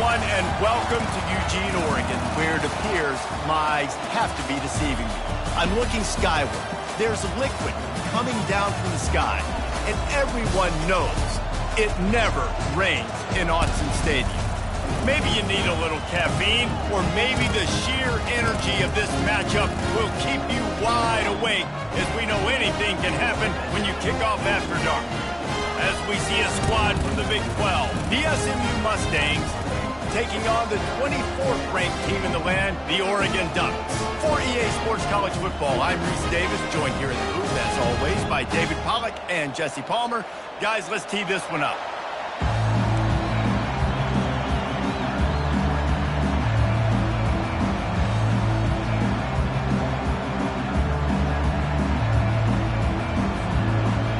everyone, and welcome to Eugene, Oregon, where it appears my eyes have to be deceiving me. I'm looking skyward. There's liquid coming down from the sky, and everyone knows it never rains in Autzen Stadium. Maybe you need a little caffeine, or maybe the sheer energy of this matchup will keep you wide awake, as we know anything can happen when you kick off after dark. As we see a squad from the Big 12, the SMU Mustangs, taking on the 24th ranked team in the land, the Oregon Ducks. For EA Sports College Football, I'm Reese Davis, joined here in the booth, as always, by David Pollack and Jesse Palmer. Guys, let's tee this one up.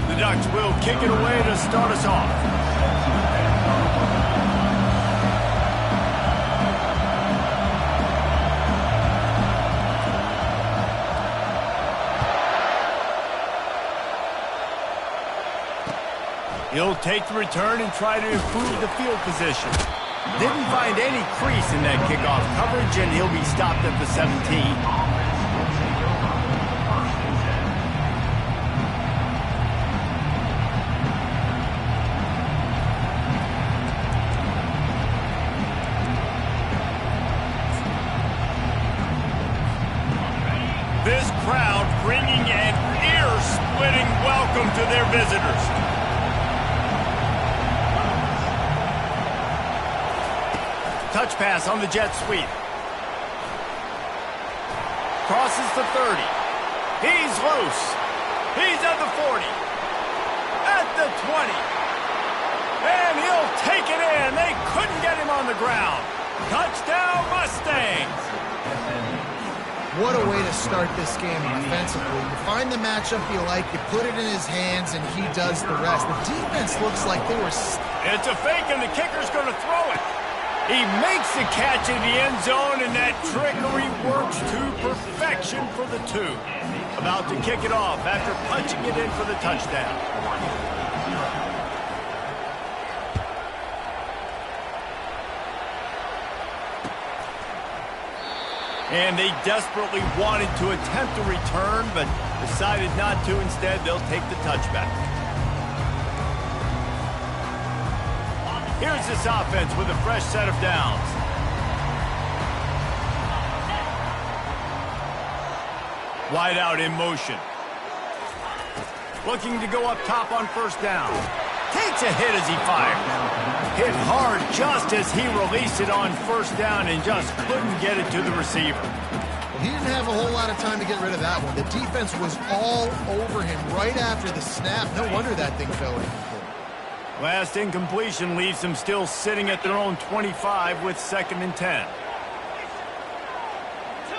The Ducks will kick it away to start us off. He'll take the return and try to improve the field position. Didn't find any crease in that kickoff coverage, and he'll be stopped at the 17. This crowd bringing an ear-splitting welcome to their visitors. Touch pass on the jet sweep. Crosses the 30. He's loose. He's at the 40. At the 20. And he'll take it in. They couldn't get him on the ground. Touchdown Mustangs. What a way to start this game offensively. You find the matchup you like, you put it in his hands, and he does the rest. The defense looks like they were... It's a fake, and the kicker's going to throw it. He makes the catch in the end zone, and that trickery works to perfection for the two. About to kick it off after punching it in for the touchdown. And they desperately wanted to attempt a return, but decided not to. Instead, they'll take the touchback. Here's this offense with a fresh set of downs. Wide out in motion. Looking to go up top on first down. Takes a hit as he fires. Hit hard just as he released it on first down and just couldn't get it to the receiver. Well, he didn't have a whole lot of time to get rid of that one. The defense was all over him right after the snap. No wonder that thing fell incomplete. Last incompletion leaves them still sitting at their own 25 with 2nd and 10.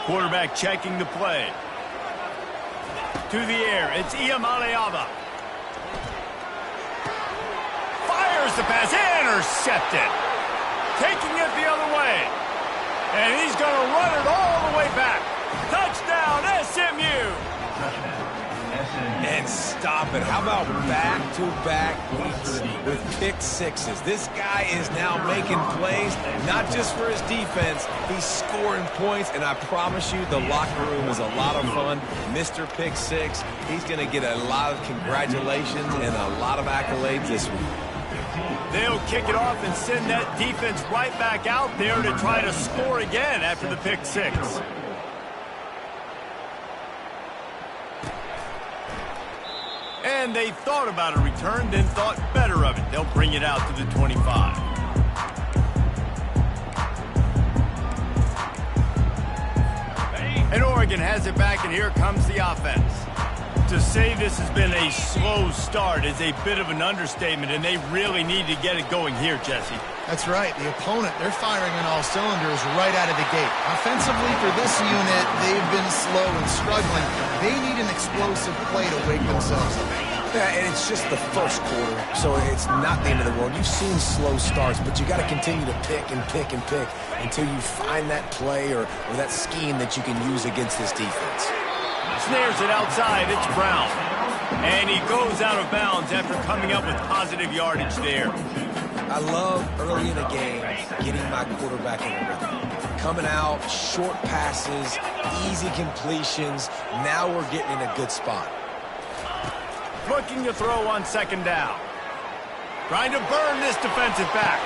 Quarterback checking the play. To the air, it's Iamaleava. Fires the pass, intercepted. Taking it the other way. And he's going to run it all the way back. Touchdown, SMU. And stop it. How about back-to-back weeks with pick sixes? This guy is now making plays, not just for his defense. He's scoring points, and I promise you the locker room is a lot of fun. Mr. Pick Six, he's going to get a lot of congratulations and a lot of accolades this week. They'll kick it off and send that defense right back out there to try to score again after the pick six. And they thought about a return, then thought better of it. They'll bring it out to the 25. And Oregon has it back, and here comes the offense. To say this has been a slow start is a bit of an understatement, and they really need to get it going here, Jesse. That's right. The opponent, they're firing on all cylinders right out of the gate. Offensively, for this unit, they've been slow and struggling. They need an explosive play to wake themselves up. Yeah, and it's just the first quarter, so it's not the end of the world. You've seen slow starts, but you got to continue to pick and pick and pick until you find that play or that scheme that you can use against this defense. Snares it outside, it's Brown. And he goes out of bounds after coming up with positive yardage there. I love early in a game getting my quarterback in a rhythm. Coming out, short passes, easy completions. Now we're getting in a good spot. Looking to throw on second down. Trying to burn this defensive back.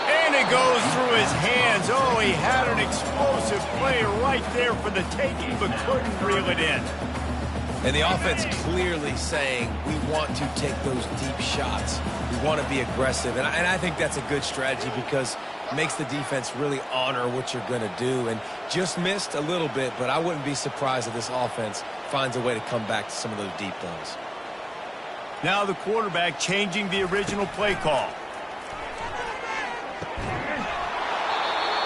And it goes through his hands. Oh, he had an explosive play right there for the taking, but couldn't reel it in. And the offense clearly saying we want to take those deep shots. We want to be aggressive. And I think that's a good strategy because it makes the defense really honor what you're going to do. And just missed a little bit, but I wouldn't be surprised if this offense finds a way to come back to some of those deep plays. Now the quarterback changing the original play call.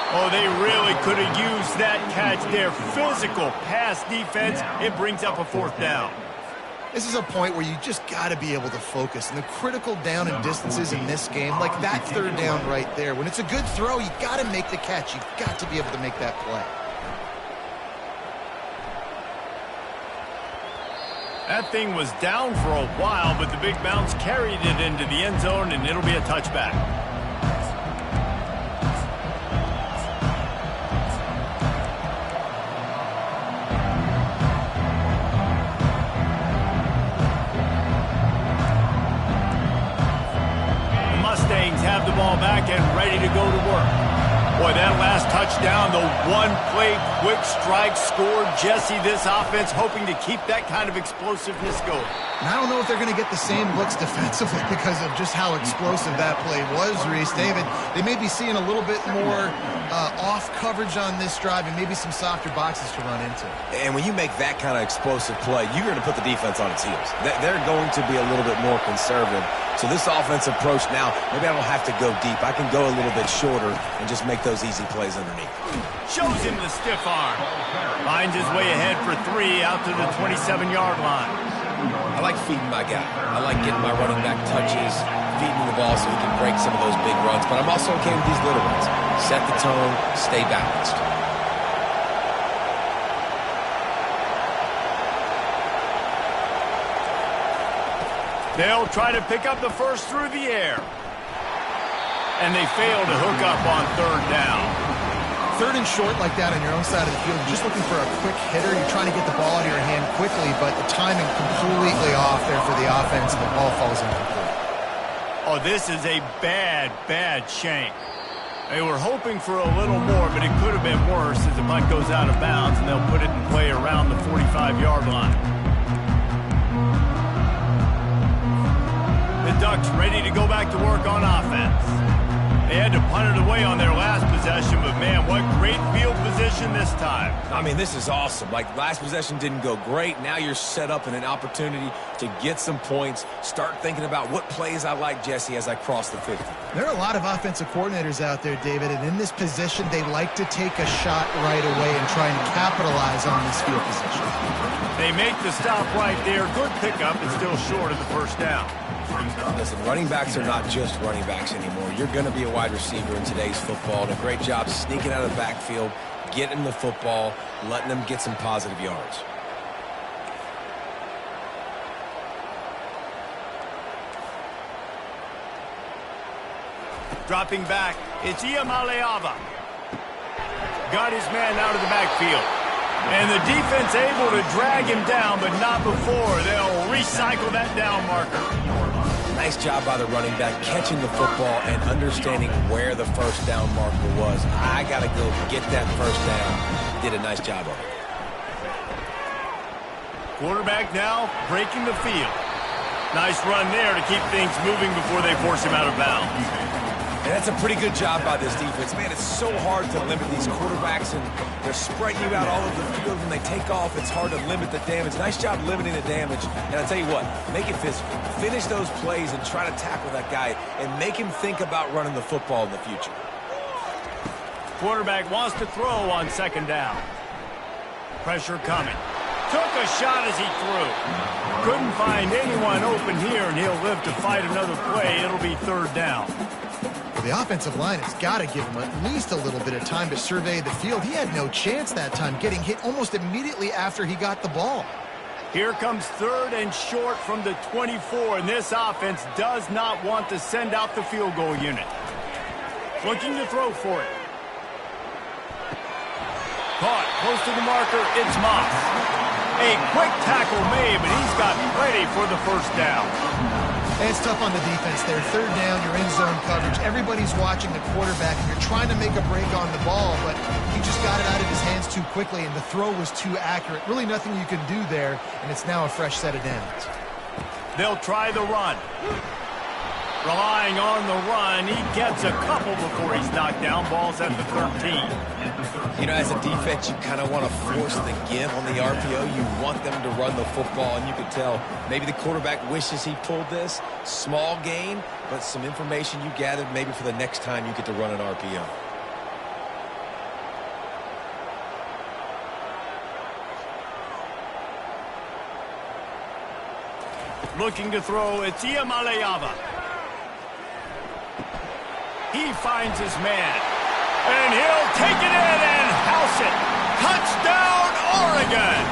Oh, they really could have used that catch there. Physical pass defense. It brings up a fourth down. This is a point where you just got to be able to focus. And the critical down and distances in this game, like that third down right there, when it's a good throw, you got to make the catch. You got to be able to make that play. That thing was down for a while, but the big bounce carried it into the end zone, and it'll be a touchback. The Mustangs have the ball back and ready to go to work. Boy, that last touchdown, the one-play quick strike scored. Jesse, this offense hoping to keep that kind of explosiveness going. And I don't know if they're going to get the same looks defensively because of just how explosive that play was, Reese. David, they may be seeing a little bit more off coverage on this drive and maybe some softer boxes to run into. And when you make that kind of explosive play, you're going to put the defense on its heels. They're going to be a little bit more conservative. So this offense approach now, maybe I don't have to go deep. I can go a little bit shorter and just make those easy plays underneath. Shows him the stiff arm. Finds his way ahead for 3 out to the 27-yard line. I like feeding my guy. I like getting my running back touches, feeding the ball so he can break some of those big runs. But I'm also okay with these little ones. Set the tone, stay balanced. They'll try to pick up the first through the air. And they fail to hook up on third down. Third and short like that on your own side of the field, you're just looking for a quick hitter. You're trying to get the ball out of your hand quickly, but the timing completely off there for the offense, and the ball falls incomplete. Oh, this is a bad, bad shank. They were hoping for a little more, but it could have been worse as the punt goes out of bounds, and they'll put it in play around the 45-yard line. The Ducks ready to go back to work on offense. They had to punt it away on their last possession, but man, what great field position this time. I mean, this is awesome. Like, last possession didn't go great. Now you're set up in an opportunity to get some points. Start thinking about what plays I like, Jesse, as I cross the 50. There are a lot of offensive coordinators out there, David, and in this position, they like to take a shot right away and try and capitalize on this field position. They make the stop right there. Good pickup, but still short of the first down. Listen, running backs are not just running backs anymore. You're going to be a wide receiver in today's football, and a great job sneaking out of the backfield, getting the football, letting them get some positive yards. Dropping back, it's Iamaleava. Got his man out of the backfield. And the defense able to drag him down, but not before. They'll recycle that down marker. Nice job by the running back catching the football and understanding where the first down marker was. I got to go get that first down. Did a nice job of it. Quarterback now breaking the field. Nice run there to keep things moving before they force him out of bounds. And that's a pretty good job by this defense. Man, it's so hard to limit these quarterbacks, and they're spreading you out all over the field. When they take off, it's hard to limit the damage. Nice job limiting the damage. And I'll tell you what, make it physical. Finish those plays and try to tackle that guy and make him think about running the football in the future. Quarterback wants to throw on second down. Pressure coming. Took a shot as he threw. Couldn't find anyone open here, and he'll live to fight another play. It'll be third down. The offensive line has got to give him at least a little bit of time to survey the field. He had no chance that time, getting hit almost immediately after he got the ball. Here comes 3rd and short from the 24, and this offense does not want to send out the field goal unit. Looking to throw for it. Caught close to the marker, it's Moss. A quick tackle made, but he's got ready for the first down. And it's tough on the defense there. 3rd down, you're in zone coverage. Everybody's watching the quarterback, and you're trying to make a break on the ball, but he just got it out of his hands too quickly, and the throw was too accurate. Really nothing you can do there, and it's now a fresh set of downs. They'll try the run. Relying on the run, he gets a couple before he's knocked down. Ball's at the 13. You know, as a defense, you kind of want to force the give on the RPO. You want them to run the football, and you can tell maybe the quarterback wishes he pulled this. Small gain, but some information you gathered maybe for the next time you get to run an RPO. Looking to throw, it's Iamaleava. He finds his man, and he'll take it in and house it. Touchdown, Oregon!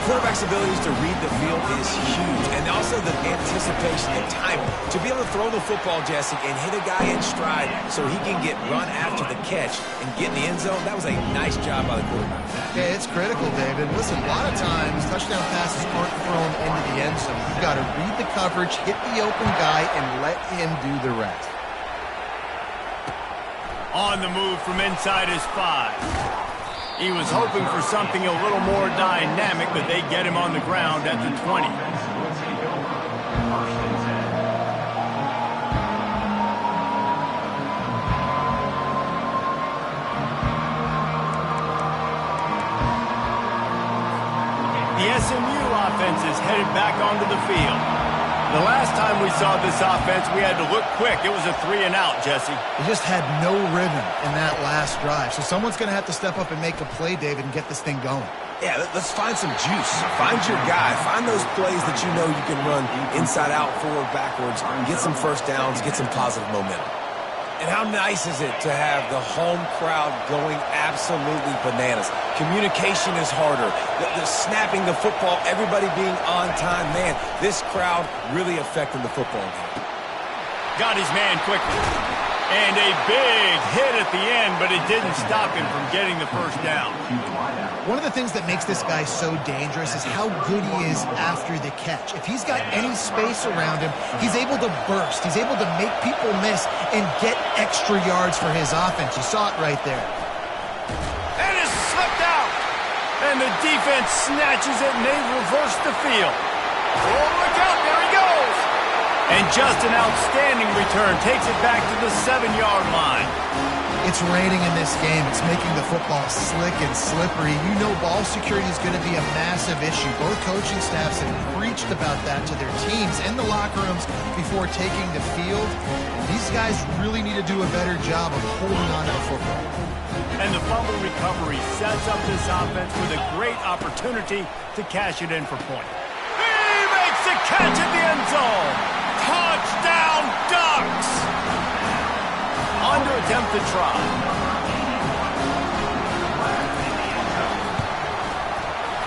Quarterback's abilities to read the field is huge, and also the anticipation and timing. To be able to throw the football, Jesse, and hit a guy in stride so he can get run after the catch and get in the end zone, that was a nice job by the quarterback. Yeah, it's critical, David. Listen, a lot of times touchdown passes aren't thrown into the end zone. You've got to read the coverage, hit the open guy, and let him do the rest. On the move from inside his 5. He was hoping for something a little more dynamic, but they get him on the ground at the 20. The SMU offense is headed back onto the field. The last time we saw this offense, we had to look quick. It was a 3-and-out, Jesse. They just had no rhythm in that last drive. So someone's going to have to step up and make a play, David, and get this thing going. Yeah, let's find some juice. Find your guy. Find those plays that you know you can run inside out, forward, backwards, get some first downs, get some positive momentum. And how nice is it to have the home crowd going absolutely bananas? Communication is harder. The snapping the football, everybody being on time. Man, this crowd really affecting the football game. Got his man quickly. And a big hit at the end, but it didn't stop him from getting the first down. One of the things that makes this guy so dangerous is how good he is after the catch. If he's got any space around him, he's able to burst. He's able to make people miss and get extra yards for his offense. You saw it right there. And it's slipped out. And the defense snatches it, and they reverse the field. Oh, look out, there he goes. And just an outstanding return takes it back to the 7-yard line. It's raining in this game. It's making the football slick and slippery. You know ball security is going to be a massive issue. Both coaching staffs have preached about that to their teams in the locker rooms before taking the field. These guys really need to do a better job of holding on to the football. And the fumble recovery sets up this offense with a great opportunity to cash it in for point. He makes the catch at the end zone. Touchdown, Ducks! On to attempt the try.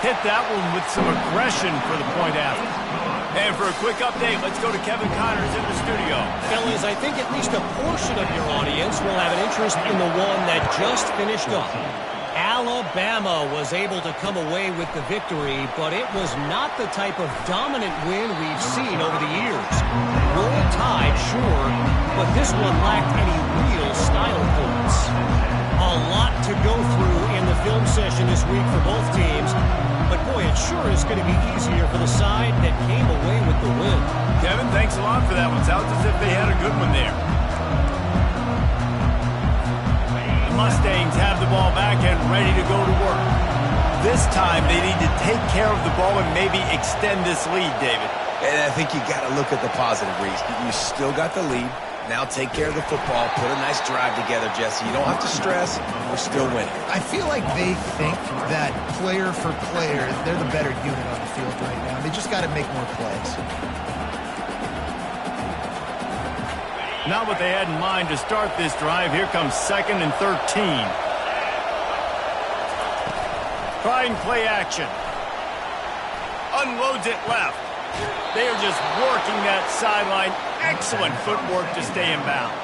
Hit that one with some aggression for the point after. And for a quick update, let's go to Kevin Connors in the studio. Fellas, I think at least a portion of your audience will have an interest in the one that just finished up. Alabama was able to come away with the victory, but it was not the type of dominant win we've seen over the years. Roll Tide, sure, but this one lacked any real style points. A lot to go through in the film session this week for both teams, but boy, it sure is going to be easier for the side that came away with the win. Kevin, thanks a lot for that one. Sounds as if they had a good one there. Mustangs have the ball back and ready to go to work. This time they need to take care of the ball and maybe extend this lead, David. And I think you got to look at the positive, Reese. You still got the lead. Now take care of the football. Put a nice drive together, Jesse. You don't have to stress. We're still winning. I feel like they think that player for player, they're the better unit on the field right now. They just got to make more plays. Not what they had in mind to start this drive. Here comes 2nd and 13. Trying play action. unloads it left. They are just working that sideline. Excellent footwork to stay in bounds.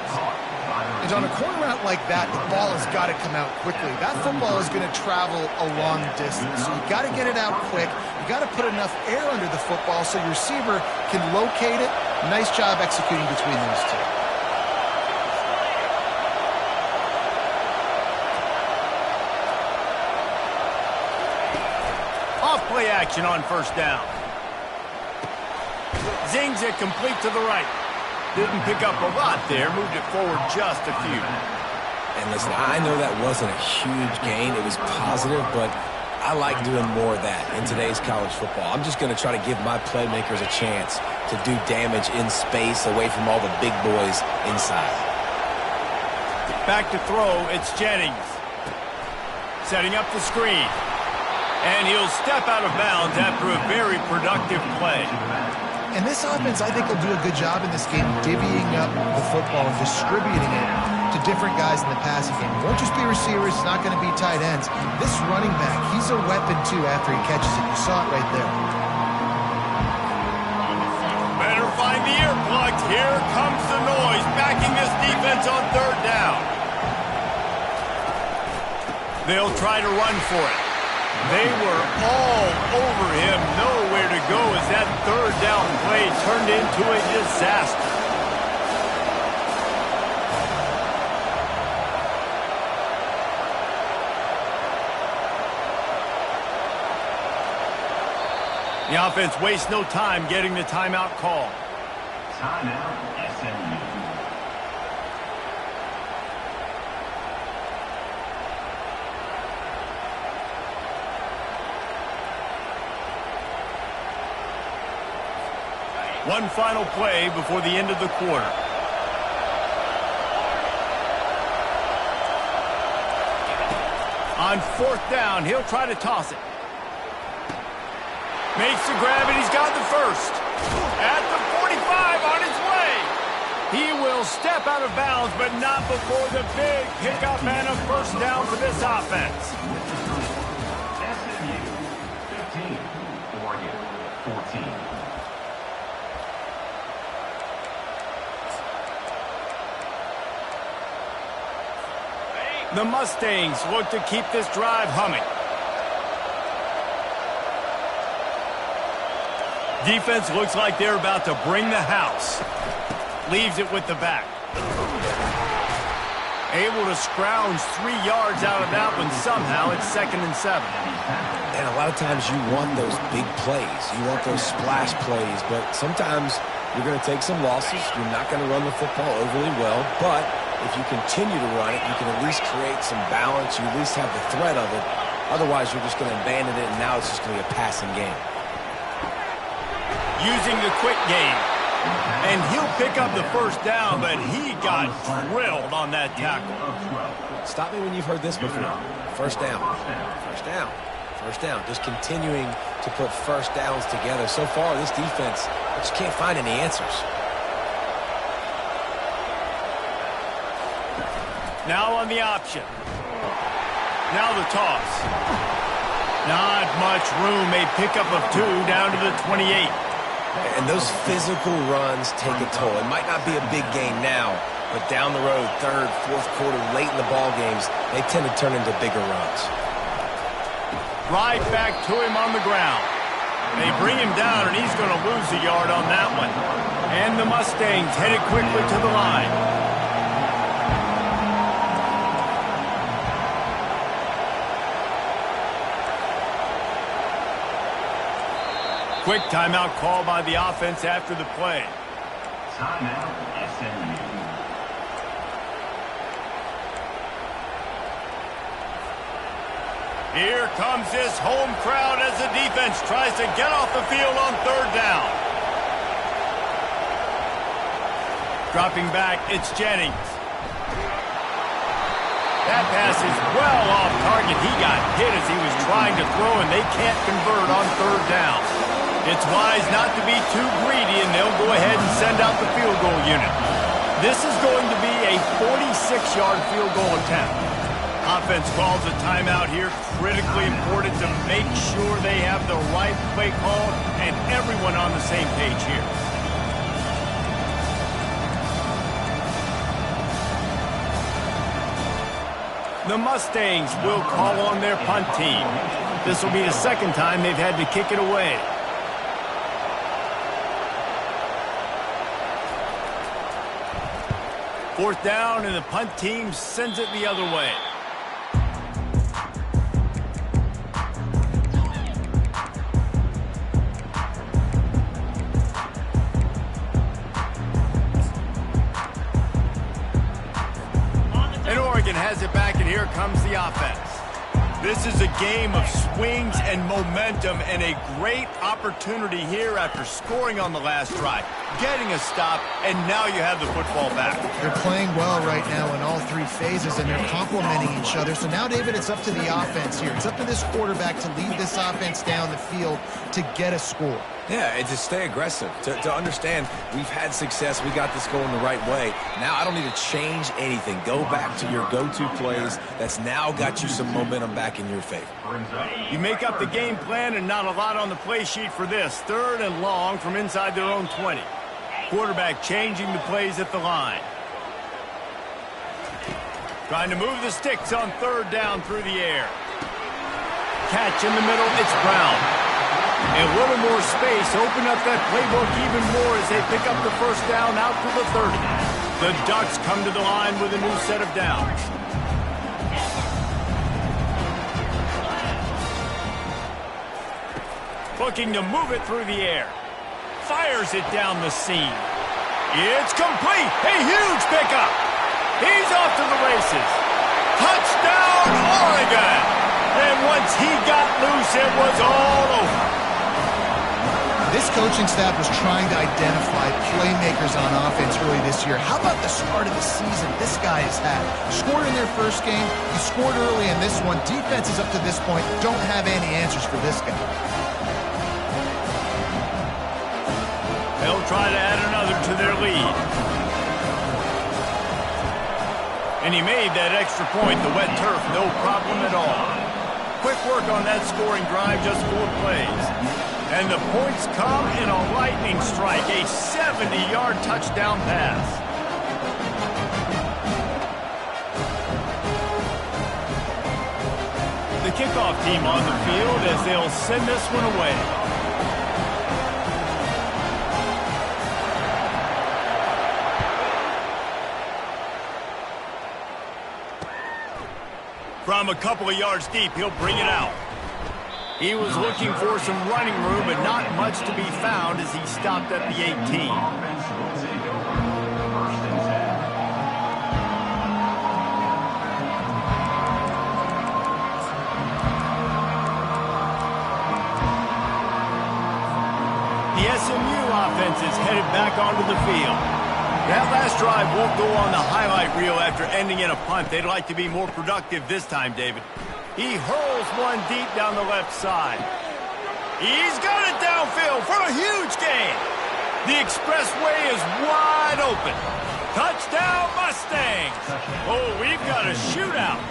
And on a corner route like that, the ball has got to come out quickly. That football is going to travel a long distance, so you got to get it out quick. You got to put enough air under the football so your receiver can locate it. Nice job executing between those two. Off-play action on first down. Zings it complete to the right. Didn't pick up a lot there, moved it forward just a few. And listen, I know that wasn't a huge gain. It was positive, but I like doing more of that in today's college football. I'm just going to try to give my playmakers a chance to do damage in space away from all the big boys inside. Back to throw, it's Jennings. Setting up the screen. And he'll step out of bounds after a very productive play. And this offense, I think, will do a good job in this game divvying up the football and distributing it to different guys in the passing game. It won't just be receivers. It's not going to be tight ends. This running back, he's a weapon, too, after he catches it. You saw it right there. Better find the earplugs. Here comes the noise, backing this defense on third down. They'll try to run for it. They were all over him, nowhere to go as that third down play turned into a disaster. The offense wastes no time getting the timeout call. Timeout, SMU. One final play before the end of the quarter. On fourth down, he'll try to toss it. Makes the grab, and he's got the first. At the 45, on his way. He will step out of bounds, but not before the big pickup and a first down for this offense. SMU 15, Oregon 14. The Mustangs look to keep this drive humming. Defense looks like they're about to bring the house. Leaves it with the back. Able to scrounge 3 yards out of that one somehow. It's 2nd and 7. And a lot of times you want those big plays. You want those splash plays, but sometimes you're going to take some losses. You're not going to run the football overly well, but if you continue to run it, you can at least create some balance. You at least have the threat of it. Otherwise, you're just going to abandon it, and now it's just going to be a passing game. Using the quick game. And he'll pick up the first down, but he got drilled on that tackle. Stop me when you've heard this before. First down. First down. First down. Just continuing to put first downs together. So far, this defense, I just can't find any answers. Now on the option. Now the toss. Not much room. A pickup of 2 down to the 28. And those physical runs take a toll. It might not be a big game now, but down the road, third, fourth quarter, late in the ball games, they tend to turn into bigger runs. Right back to him on the ground. They bring him down, and he's going to lose a yard on that one. And the Mustangs headed quickly to the line. Quick timeout call by the offense after the play. Timeout, SMU. Here comes this home crowd as the defense tries to get off the field on third down. Dropping back, it's Jennings. That pass is well off target. He got hit as he was trying to throw, and they can't convert on third down. It's wise not to be too greedy, and they'll go ahead and send out the field goal unit. This is going to be a 46-yard field goal attempt. Offense calls a timeout here. Critically important to make sure they have the right play called and everyone on the same page here. The Mustangs will call on their punt team. This will be the second time they've had to kick it away. Fourth down, and the punt team sends it the other way. And Oregon has it back, and here comes the offense. This is a game of swings and momentum, and a great opportunity here after scoring on the last drive, getting a stop, and now you have the football back. They're playing well right now in all three phases, and they're complementing each other. So now, David, it's up to the offense here. It's up to this quarterback to lead this offense down the field to get a score. Yeah, and to stay aggressive, to understand we've had success, we got this going the right way. Now I don't need to change anything. Go back to your go-to plays. That's now got you some momentum back in your favor. You make up the game plan and not a lot on the play sheet for this. 3rd and long from inside their own 20. Quarterback changing the plays at the line. Trying to move the sticks on 3rd down through the air. Catch in the middle, it's Brown. And a little more space, open up that playbook even more as they pick up the first down out to the 30. The Ducks come to the line with a new set of downs. Looking to move it through the air. Fires it down the seam. It's complete. A huge pickup. He's off to the races. Touchdown, Oregon. And once he got loose, it was all over. This coaching staff was trying to identify playmakers on offense early this year. How about the start of the season this guy has had? Scored in their first game. He scored early in this one. Defenses up to this point don't have any answers for this guy. They'll try to add another to their lead. And he made that extra point, the wet turf, no problem at all. Quick work on that scoring drive, just 4 plays. And the points come in a lightning strike, a 70-yard touchdown pass. The kickoff team on the field as they'll send this one away. From a couple of yards deep, he'll bring it out. He was looking for some running room, but not much to be found as he stopped at the 18. The SMU offense is headed back onto the field. That last drive won't go on the highlight reel after ending in a punt. They'd like to be more productive this time, David. He hurls one deep down the left side. He's got it downfield for a huge gain. The expressway is wide open. Touchdown, Mustangs. Oh, we've got a shootout.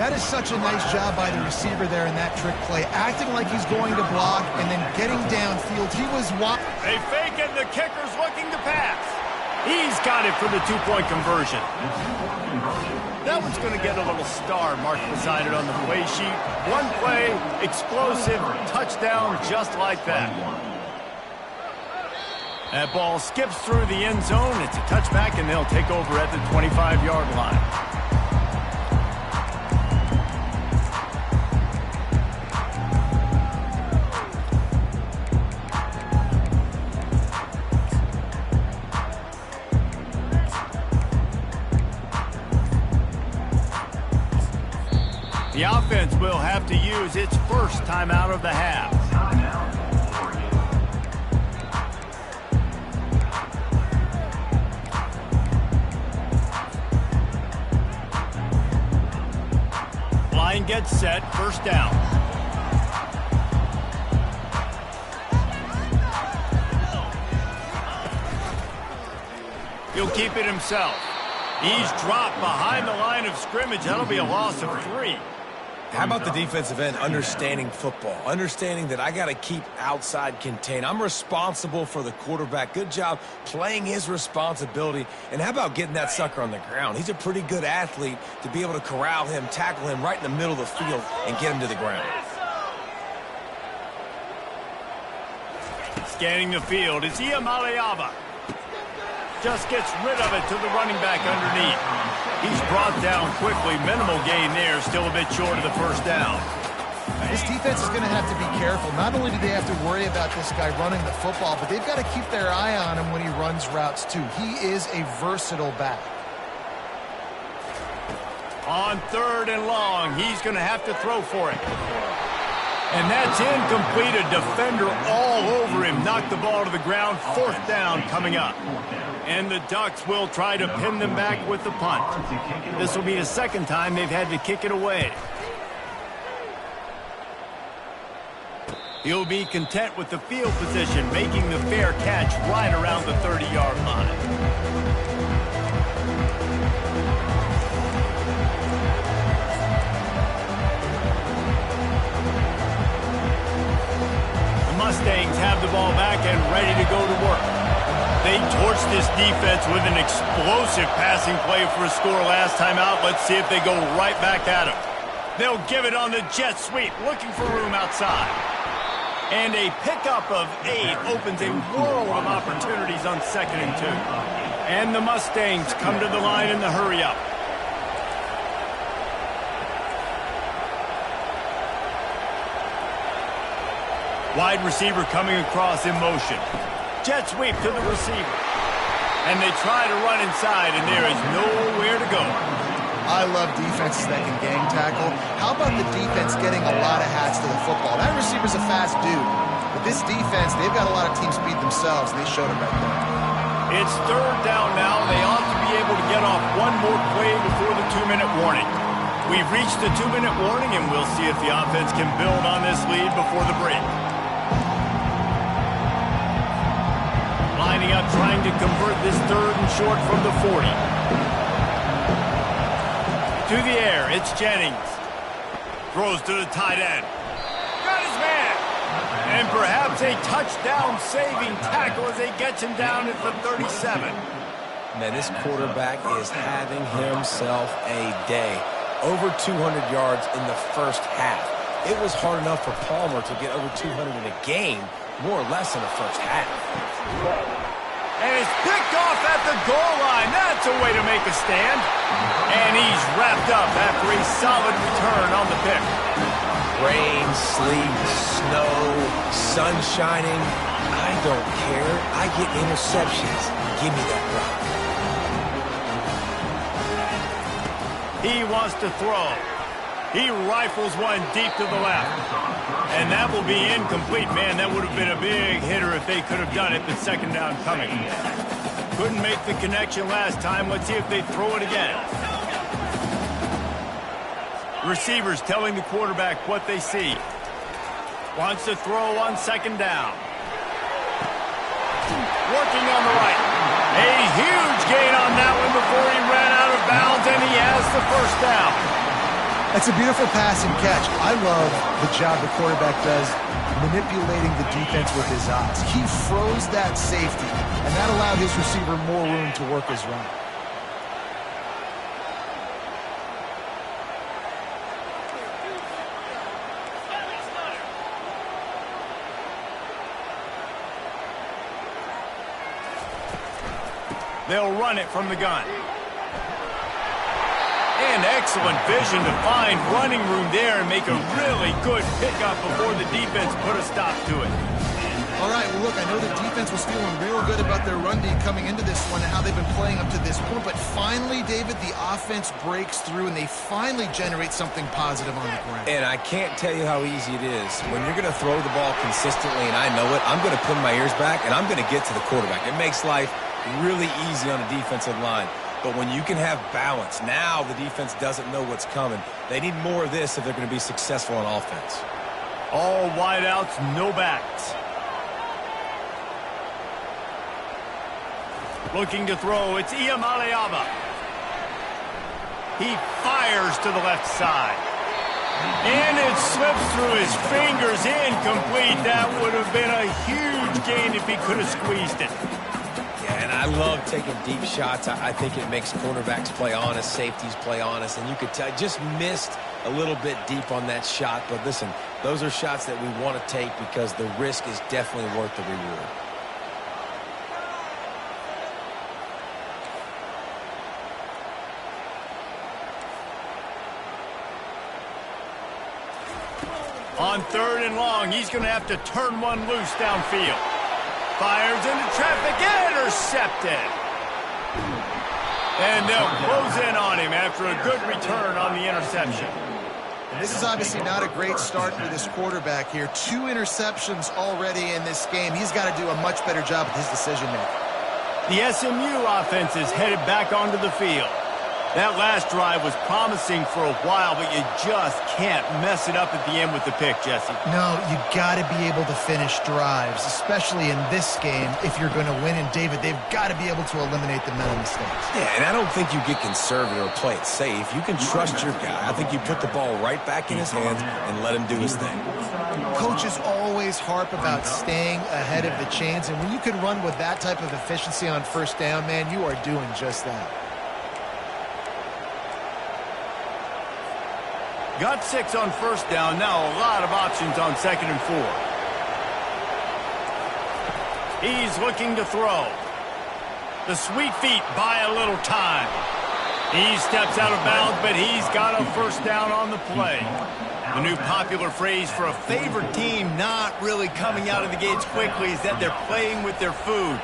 That is such a nice job by the receiver there in that trick play, acting like he's going to block and then getting downfield. He was They fake it, the kicker's looking to pass. He's got it for the 2-point conversion. That one's going to get a little star marked beside it on the play sheet. One play, explosive, touchdown just like that. That ball skips through the end zone. It's a touchback, and they'll take over at the 25-yard line. The offense will have to use its first timeout of the half. Line gets set, first down. He'll keep it himself. He's dropped behind the line of scrimmage. That'll be a loss of 3. How about the defensive end understanding football, understanding that I got to keep outside contain. I'm responsible for the quarterback. Good job playing his responsibility. And how about getting that sucker on the ground? He's a pretty good athlete to be able to corral him, tackle him right in the middle of the field, and get him to the ground. Scanning the field, it's Iamaleava. Just gets rid of it to the running back underneath. He's brought down quickly. Minimal gain there, still a bit short of the first down. This defense is going to have to be careful. Not only do they have to worry about this guy running the football, but they've got to keep their eye on him when he runs routes too. He is a versatile back. On 3rd and long, he's going to have to throw for it. And that's incomplete. A defender all over him. Knocked the ball to the ground. 4th down coming up. And the Ducks will try to pin them back with the punt. This will be the 2nd time they've had to kick it away. He'll be content with the field position, making the fair catch right around the 30-yard line. Mustangs have the ball back and ready to go to work. They torched this defense with an explosive passing play for a score last time out. Let's see if they go right back at him. They'll give it on the jet sweep, looking for room outside. And a pickup of 8 opens a world of opportunities on 2nd and 2. And the Mustangs come to the line in the hurry-up. Wide receiver coming across in motion. Jet sweep to the receiver. And they try to run inside, and there is nowhere to go. I love defenses that can gang tackle. How about the defense getting a lot of hats to the football? That receiver's a fast dude. But this defense, they've got a lot of team speed themselves, and they showed it right there. It's 3rd down now. They ought to be able to get off one more play before the 2-minute warning. We've reached the 2-minute warning, and we'll see if the offense can build on this lead before the break. Lining up, trying to convert this 3rd and short from the 40. To the air, it's Jennings. Throws to the tight end. Got his man. And perhaps a touchdown-saving tackle as he gets him down at the 37. Man, this quarterback is having himself a day. Over 200 yards in the first half. It was hard enough for Palmer to get over 200 in a game, more or less in the first half. And it's picked off at the goal line. That's a way to make a stand. And he's wrapped up after a solid return on the pick. Rain, sleet, snow, sun shining. I don't care. I get interceptions. Give me that rock. He wants to throw. He rifles one deep to the left. And that will be incomplete. Man, that would have been a big hitter if they could have done it, but 2nd down coming. Couldn't make the connection last time. Let's see if they throw it again. Receivers telling the quarterback what they see. Wants to throw on 2nd down. Working on the right. A huge gain on that one before he ran out of bounds, and he has the 1st down. That's a beautiful pass and catch. I love the job the quarterback does manipulating the defense with his eyes. He froze that safety, and that allowed his receiver more room to work his run. They'll run it from the gun. And excellent vision to find running room there and make a really good pickup before the defense put a stop to it. All right, well, look, I know the defense was feeling real good about their run D coming into this one and how they've been playing up to this point, but finally, David, the offense breaks through and they finally generate something positive on the ground. And I can't tell you how easy it is. When you're going to throw the ball consistently, and I know it, I'm going to pin my ears back, and I'm going to get to the quarterback. It makes life really easy on the defensive line. But when you can have balance, now the defense doesn't know what's coming. They need more of this if they're going to be successful on offense. All wideouts, no backs. Looking to throw, it's Iamaleava. He fires to the left side. And it slips through his fingers, incomplete. That would have been a huge gain if he could have squeezed it. Yeah, and I love taking deep shots. I think it makes cornerbacks play honest, safeties play honest, and you could tell just missed a little bit deep on that shot. But listen, those are shots that we want to take because the risk is definitely worth the reward. On 3rd and long, he's going to have to turn one loose downfield. Fires into traffic, intercepted. And they'll close in on him after a good return on the interception. This is obviously not a great start for this quarterback here. 2 interceptions already in this game. He's got to do a much better job with his decision-making. The SMU offense is headed back onto the field. That last drive was promising for a while, but you just can't mess it up at the end with the pick, Jesse. No, you got to be able to finish drives, especially in this game if you're going to win. And, David, they've got to be able to eliminate the mental mistakes. Yeah, and I don't think you get conservative or play it safe. You can trust your guy. I think you put the ball right back in his hands and let him do his thing. Coaches always harp about staying ahead of the chains, and when you can run with that type of efficiency on 1st down, man, you are doing just that. Got 6 on 1st down. Now a lot of options on 2nd and 4. He's looking to throw. The sweet feet buy a little time. He steps out of bounds, but he's got a 1st down on the play. The new popular phrase for a favorite team not really coming out of the gates quickly is that they're playing with their food.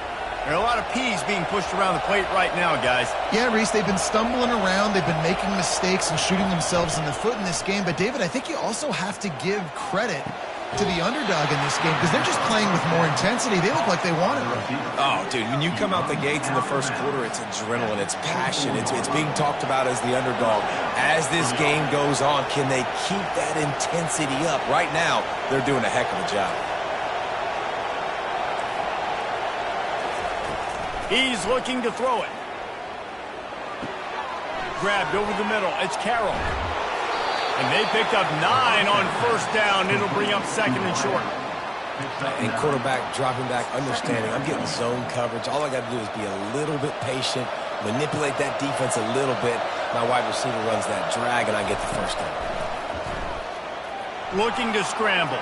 There are a lot of peas being pushed around the plate right now, guys. Yeah, Reese, they've been stumbling around. They've been making mistakes and shooting themselves in the foot in this game. But, David, I think you also have to give credit to the underdog in this game because they're just playing with more intensity. They look like they want it. Oh, dude, when you come out the gates in the 1st quarter, it's adrenaline, it's passion. It's being talked about as the underdog. As this game goes on, can they keep that intensity up? Right now, they're doing a heck of a job. He's looking to throw it. Grabbed over the middle. It's Carroll. And they picked up 9 on 1st down. It'll bring up 2nd and short. And quarterback dropping back, understanding. I'm getting zone coverage. All I got to do is be a little bit patient, manipulate that defense a little bit. My wide receiver runs that drag, and I get the 1st down. Looking to scramble.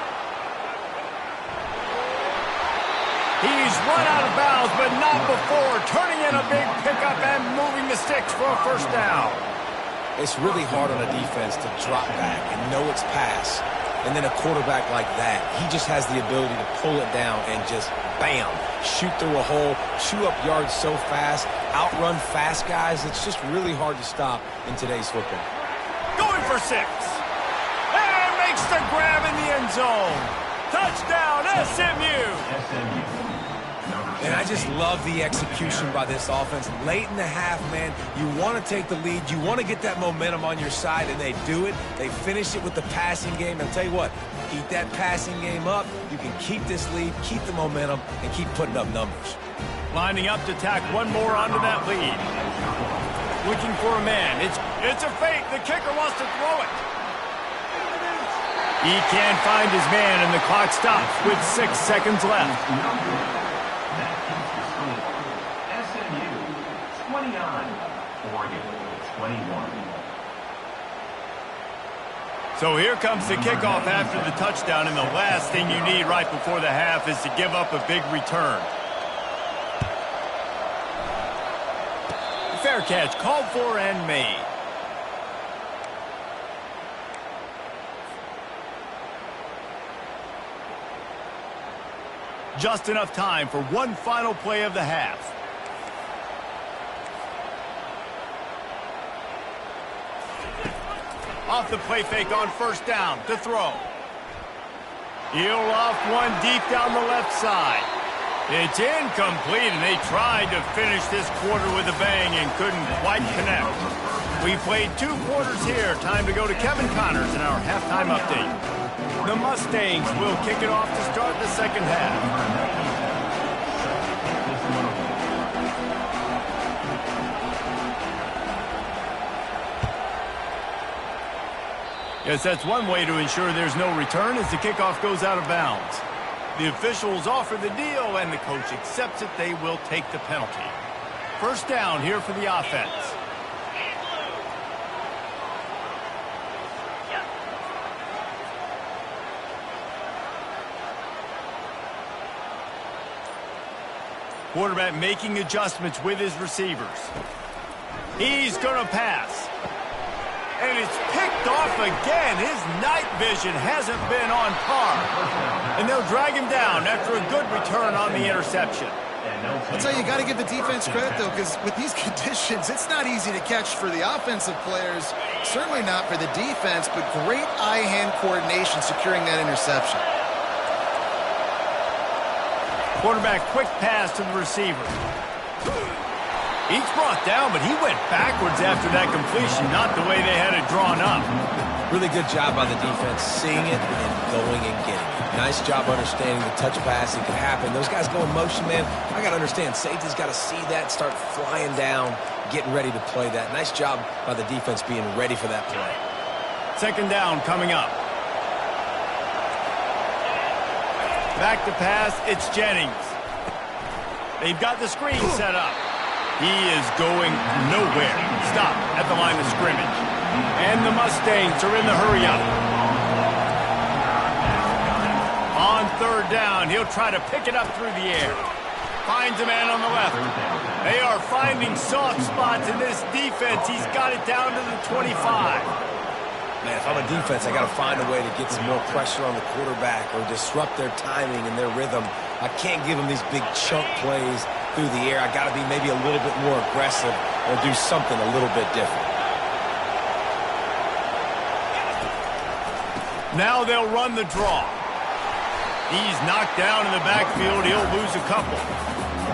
He's run out of bounds, but not before. Turning in a big pickup and moving the sticks for a 1st down. It's really hard on a defense to drop back and know it's pass. And then a quarterback like that, he just has the ability to pull it down and just, bam, shoot through a hole, chew up yards so fast, outrun fast guys. It's just really hard to stop in today's football. Going for 6. And makes the grab in the end zone. Touchdown, SMU. And I just love the execution by this offense. Late in the half, man, you want to take the lead. You want to get that momentum on your side, and they do it. They finish it with the passing game. And I'll tell you what, keep that passing game up. You can keep this lead, keep the momentum, and keep putting up numbers. Lining up to tack one more onto that lead. Looking for a man. It's a fake. The kicker wants to throw it. He can't find his man, and the clock stops with 6 seconds left. So here comes the kickoff after the touchdown, and the last thing you need right before the half is to give up a big return. Fair catch, called for and made. Just enough time for one final play of the half. Off the play fake on 1st down to throw. He'll off one deep down the left side. It's incomplete, and they tried to finish this quarter with a bang and couldn't quite connect. We played 2 quarters here. Time to go to Kevin Connors in our halftime update. The Mustangs will kick it off to start the 2nd half. Yes, that's one way to ensure there's no return as the kickoff goes out of bounds. The officials offer the deal, and the coach accepts it. They will take the penalty. First down here for the offense. Quarterback making adjustments with his receivers. He's going to pass. And it's picked off again. His night vision hasn't been on par. And they'll drag him down after a good return on the interception. I'll tell you, you got to give the defense credit, though, because with these conditions, it's not easy to catch for the offensive players. Certainly not for the defense, but great eye-hand coordination securing that interception. Quarterback quick pass to the receiver. He's brought down, but he went backwards after that completion, not the way they had it drawn up. Really good job by the defense, seeing it and going and getting it. Nice job understanding the touch pass that could happen. Those guys go in motion, man. I got to understand, safety's got to see that, start flying down, getting ready to play that. Nice job by the defense being ready for that play. Second down coming up. Back to pass, it's Jennings. They've got the screen set up. He is going nowhere. Stop at the line of scrimmage. And the Mustangs are in the hurry-up. On third down, he'll try to pick it up through the air. Finds a man on the left. They are finding soft spots in this defense. He's got it down to the 25. Man, if I'm a defense, I got to find a way to get some more pressure on the quarterback or disrupt their timing and their rhythm. I can't give them these big chunk plays through the air. I got to be maybe a little bit more aggressive or do something a little bit different. Now they'll run the draw. He's knocked down in the backfield. He'll lose a couple.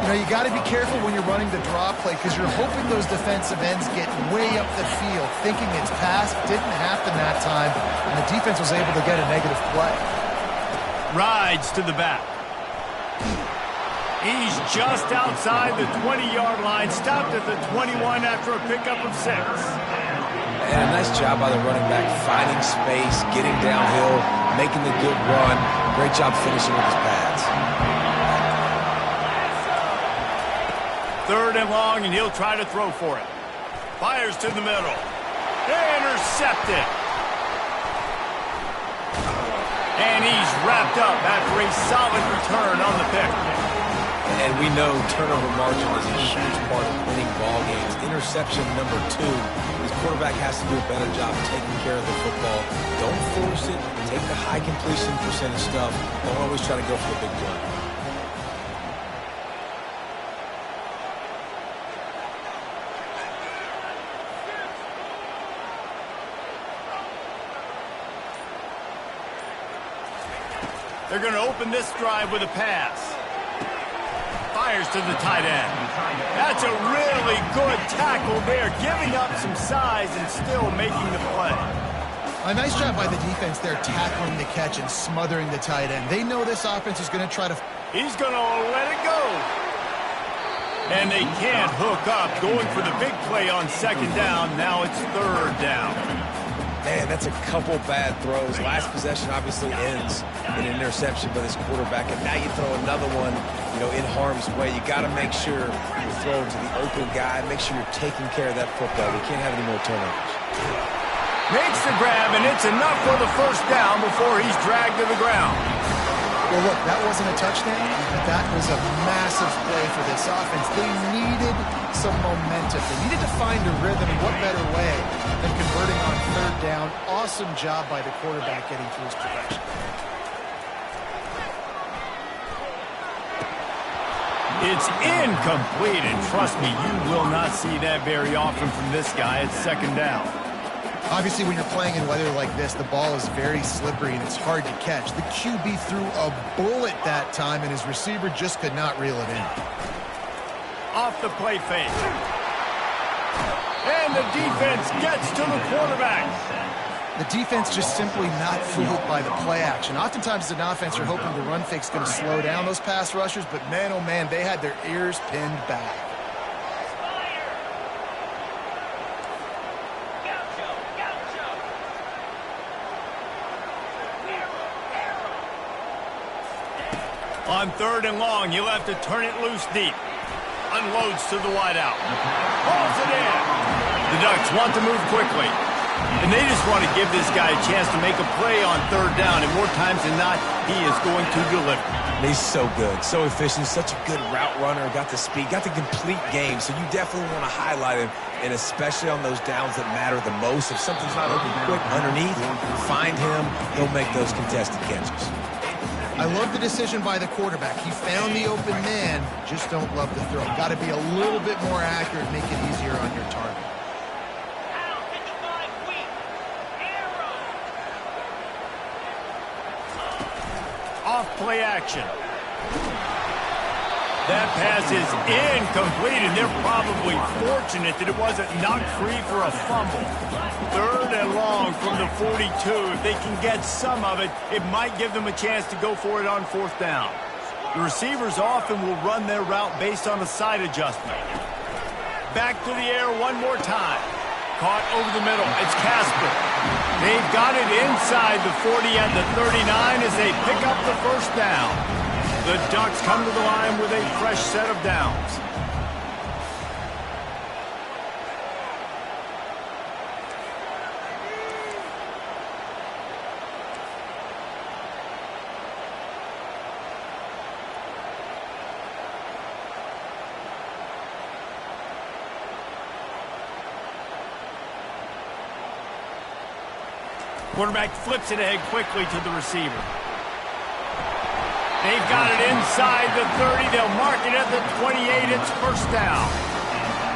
You know, you got to be careful when you're running the draw play because you're hoping those defensive ends get way up the field, thinking it's pass. Didn't happen that time, and the defense was able to get a negative play. Rides to the back. He's just outside the 20-yard line, stopped at the 21 after a pickup of 6. And a nice job by the running back, finding space, getting downhill, making the good run. Great job finishing with his pads. Third and long, and he'll try to throw for it. Fires to the middle. Intercepted. And he's wrapped up after a solid return on the pick. And we know turnover margin is a huge part of winning ball games. Interception number 2. His quarterback has to do a better job taking care of the football. Don't force it. Take the high completion percentage stuff. Don't always try to go for the big play. They're going to open this drive with a pass. Fires to the tight end. That's a really good tackle there, giving up some size and still making the play. A nice job by the defense there, tackling the catch and smothering the tight end. They know this offense is going to try to... He's going to let it go. And they can't hook up, going for the big play on second down. Now it's third down. Man, that's a couple bad throws. Last possession obviously ends in an interception by this quarterback, and now you throw another one, in harm's way. You got to make sure you throw it to the open guy. Make sure you're taking care of that football. We can't have any more turnovers. Makes the grab, and it's enough for the first down before he's dragged to the ground. Well, look, that wasn't a touchdown, but that was a massive play for this offense. They needed some momentum. They needed to find a rhythm, and what better way than converting on third down. Awesome job by the quarterback getting through his progression. It's incomplete, and trust me, you will not see that very often from this guy at second down. Obviously, when you're playing in weather like this, the ball is very slippery and it's hard to catch. The QB threw a bullet that time, and his receiver just could not reel it in. Off the play fake. And the defense gets to the quarterback. The defense just simply not fooled by the play action. Oftentimes, as an offense, you're hoping the run fake's going to slow down those pass rushers, but man, oh man, they had their ears pinned back. On 3rd and long, you'll have to turn it loose deep. Unloads to the wideout. Pulls it in. The Ducks want to move quickly. And they just want to give this guy a chance to make a play on 3rd down. And more times than not, he is going to deliver. He's so good, so efficient, such a good route runner, got the speed, got the complete game. So you definitely want to highlight him, and especially on those downs that matter the most. If something's not open quick underneath, find him. He'll make those contested catches. I love the decision by the quarterback. He found the open man, just don't love the throw. Got to be a little bit more accurate, make it easier on your target. Off play action. That pass is incomplete, and they're probably fortunate that it wasn't knocked free for a fumble. 3rd and long from the 42. If they can get some of it, it might give them a chance to go for it on 4th down. The receivers often will run their route based on a side adjustment. Back to the air one more time. Caught over the middle. It's Casper. They've got it inside the 40 and the 39 as they pick up the 1st down. The Ducks come to the line with a fresh set of downs. Quarterback flips it ahead quickly to the receiver. They've got it inside the 30. They'll mark it at the 28. It's 1st down.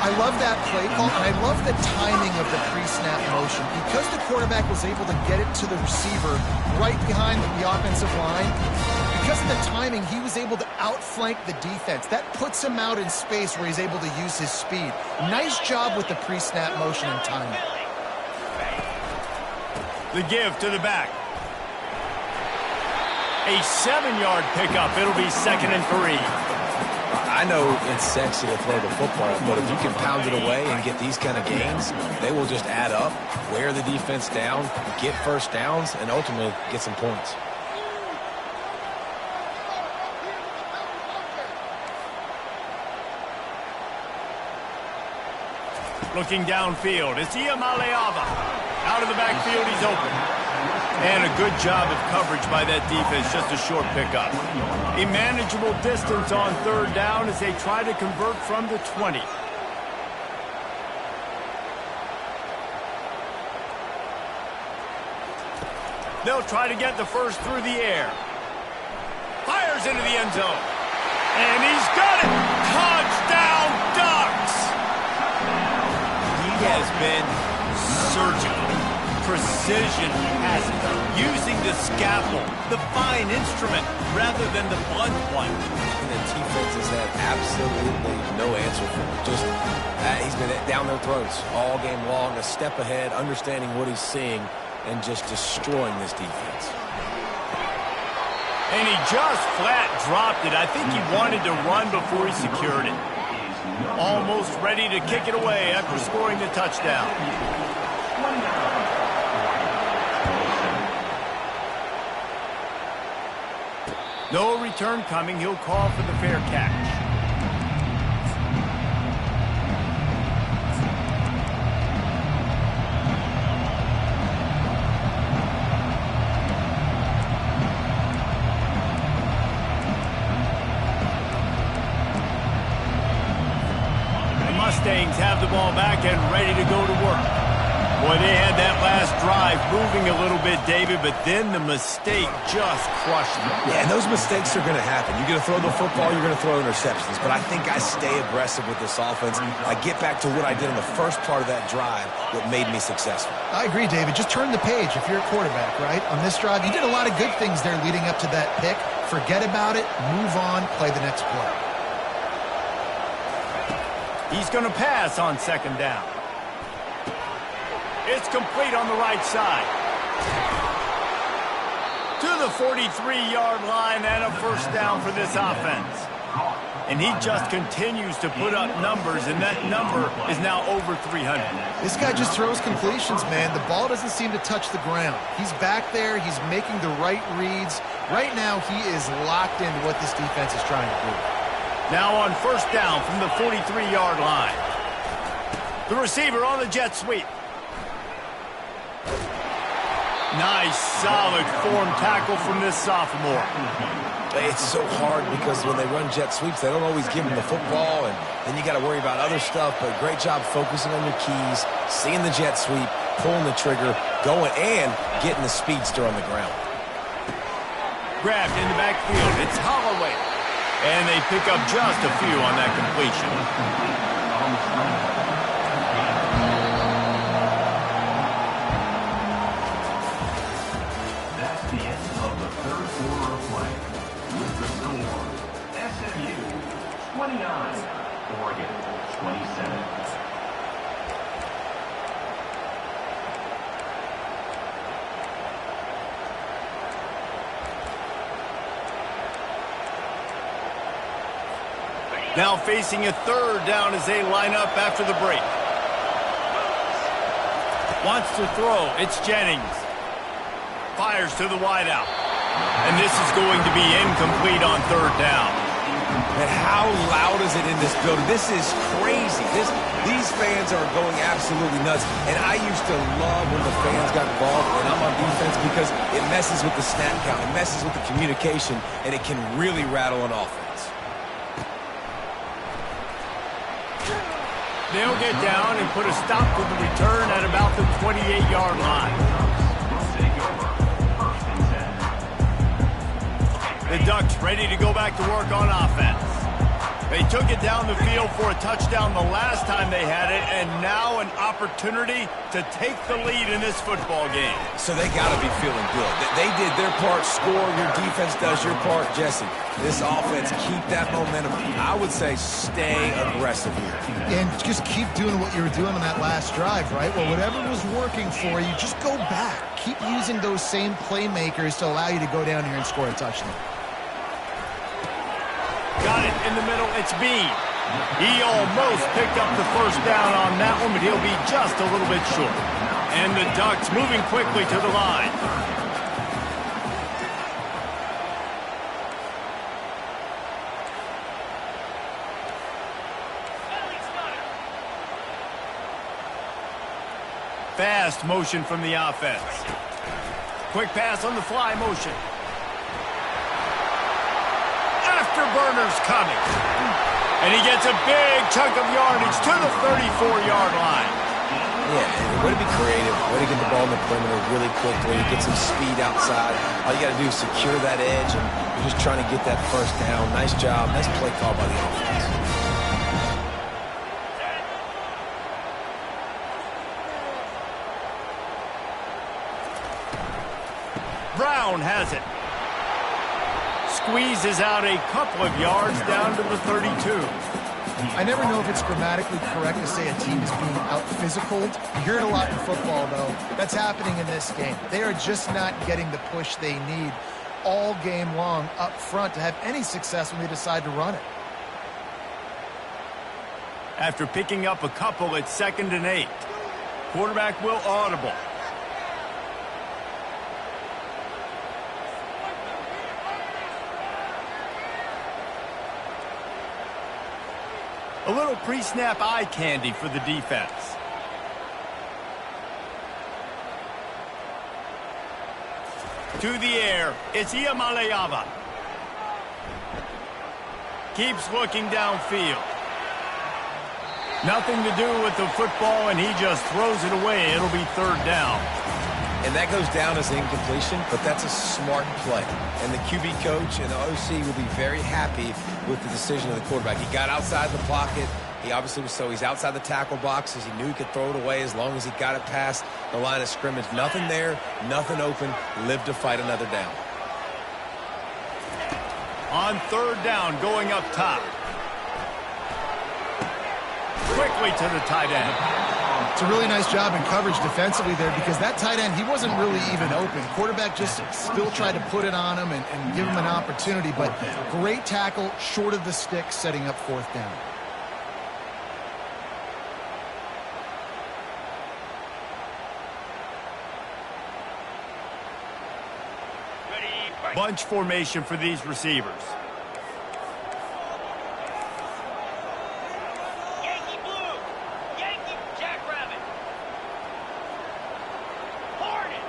I love that play call, and I love the timing of the pre-snap motion. Because the quarterback was able to get it to the receiver right behind the offensive line, because of the timing, he was able to outflank the defense. That puts him out in space where he's able to use his speed. Nice job with the pre-snap motion and timing. The give to the back. A 7-yard pickup. It'll be 2nd and 3. I know it's sexy to throw the football, but if you can pound it away and get these kind of gains, they will just add up, wear the defense down, get 1st downs, and ultimately get some points. Looking downfield, it's Iamaleava. Out of the backfield, he's open. And a good job of coverage by that defense, just a short pickup. A manageable distance on 3rd down as they try to convert from the 20. They'll try to get the 1st through the air. Fires into the end zone. And he's got it! Touchdown, Ducks! He has been surgical. Precision passing, using the scalpel, the fine instrument, rather than the blunt one. And the defense has had absolutely no answer for him. Just, he's been down their throats all game long, a step ahead, understanding what he's seeing, and just destroying this defense. And he just flat dropped it. I think he wanted to run before he secured it. Almost ready to kick it away after scoring the touchdown. No return coming. He'll call for the fair catch. The Mustangs have the ball back and ready to go to work. Boy, they had that last drive moving a little bit, David, but then the mistake just crushed them. Yeah, and those mistakes are going to happen. You're going to throw the football, you're going to throw interceptions. But I think I stay aggressive with this offense. I get back to what I did in the first part of that drive, what made me successful. I agree, David. Just turn the page if you're a quarterback, right? On this drive, you did a lot of good things there leading up to that pick. Forget about it, move on, play the next play. He's going to pass on 2nd down. It's complete on the right side. To the 43-yard line and a 1st down for this offense. and he just continues to put up numbers, and that number is now over 300. This guy just throws completions, man. The ball doesn't seem to touch the ground. He's back there. He's making the right reads. Right now, he is locked into what this defense is trying to do. Now on first down from the 43-yard line. The receiver on the jet sweep. Nice, solid form tackle from this sophomore. It's so hard because when they run jet sweeps, they don't always give them the football, and then you got to worry about other stuff. But great job focusing on your keys, seeing the jet sweep, pulling the trigger, going, and getting the speedster on the ground. Grabbed in the backfield. It's Holloway. And they pick up just a few on that completion. That's the end of the third quarter of play. With the score, SMU 29, Oregon 27. Now facing a third down as they line up after the break. Wants to throw. It's Jennings. Fires to the wideout. And this is going to be incomplete on third down. And how loud is it in this building? This is crazy. These fans are going absolutely nuts. And I used to love when the fans got involved when I'm on defense because it messes with the snap count. It messes with the communication, and it can really rattle an offense. They'll get down and put a stop to the return at about the 28-yard line. The Ducks ready to go back to work on offense. They took it down the field for a touchdown the last time they had it, and now an opportunity to take the lead in this football game. So they got to be feeling good. They did their part, score, your defense does your part. Jesse, this offense, keep that momentum. I would say stay aggressive here. And just keep doing what you were doing on that last drive, right? Well, whatever was working for you, just go back. Keep using those same playmakers to allow you to go down here and score a touchdown. Got it in the middle. It's Bean. He almost picked up the first down on that one, but he'll be just a little bit short. And the Ducks moving quickly to the line. Fast motion from the offense. Quick pass on the fly motion. Afterburner's coming. And he gets a big chunk of yardage to the 34-yard line. Yeah, way to be creative, way to get the ball in the perimeter really quickly, get some speed outside. All you got to do is secure that edge, and you're just trying to get that first down. Nice job. Nice play call by the offense. Brown has it. Squeezes out a couple of yards down to the 32. I never know if it's grammatically correct to say a team is being out-physicaled. You hear it a lot in football, though. That's happening in this game. They are just not getting the push they need all game long up front to have any success when they decide to run it. After picking up a couple, it's 2nd and 8. Quarterback will audible. A little pre-snap eye candy for the defense. To the air, it's Iamaleava. Keeps looking downfield. Nothing to do with the football, and he just throws it away. It'll be 3rd down. And that goes down as incompletion, but that's a smart play. And the QB coach and the OC will be very happy with the decision of the quarterback. He got outside the pocket. He obviously was he's outside the tackle boxes. He knew he could throw it away as long as he got it past the line of scrimmage. Nothing there, nothing open. Lived to fight another down. On 3rd down, going up top. Quickly to the tight end. It's a really nice job in coverage defensively there because that tight end, he wasn't really even open. Quarterback just still tried to put it on him and give him an opportunity, but great tackle short of the stick, setting up 4th down. Bunch formation for these receivers. Yankee blue, Yankee jackrabbit, hornet.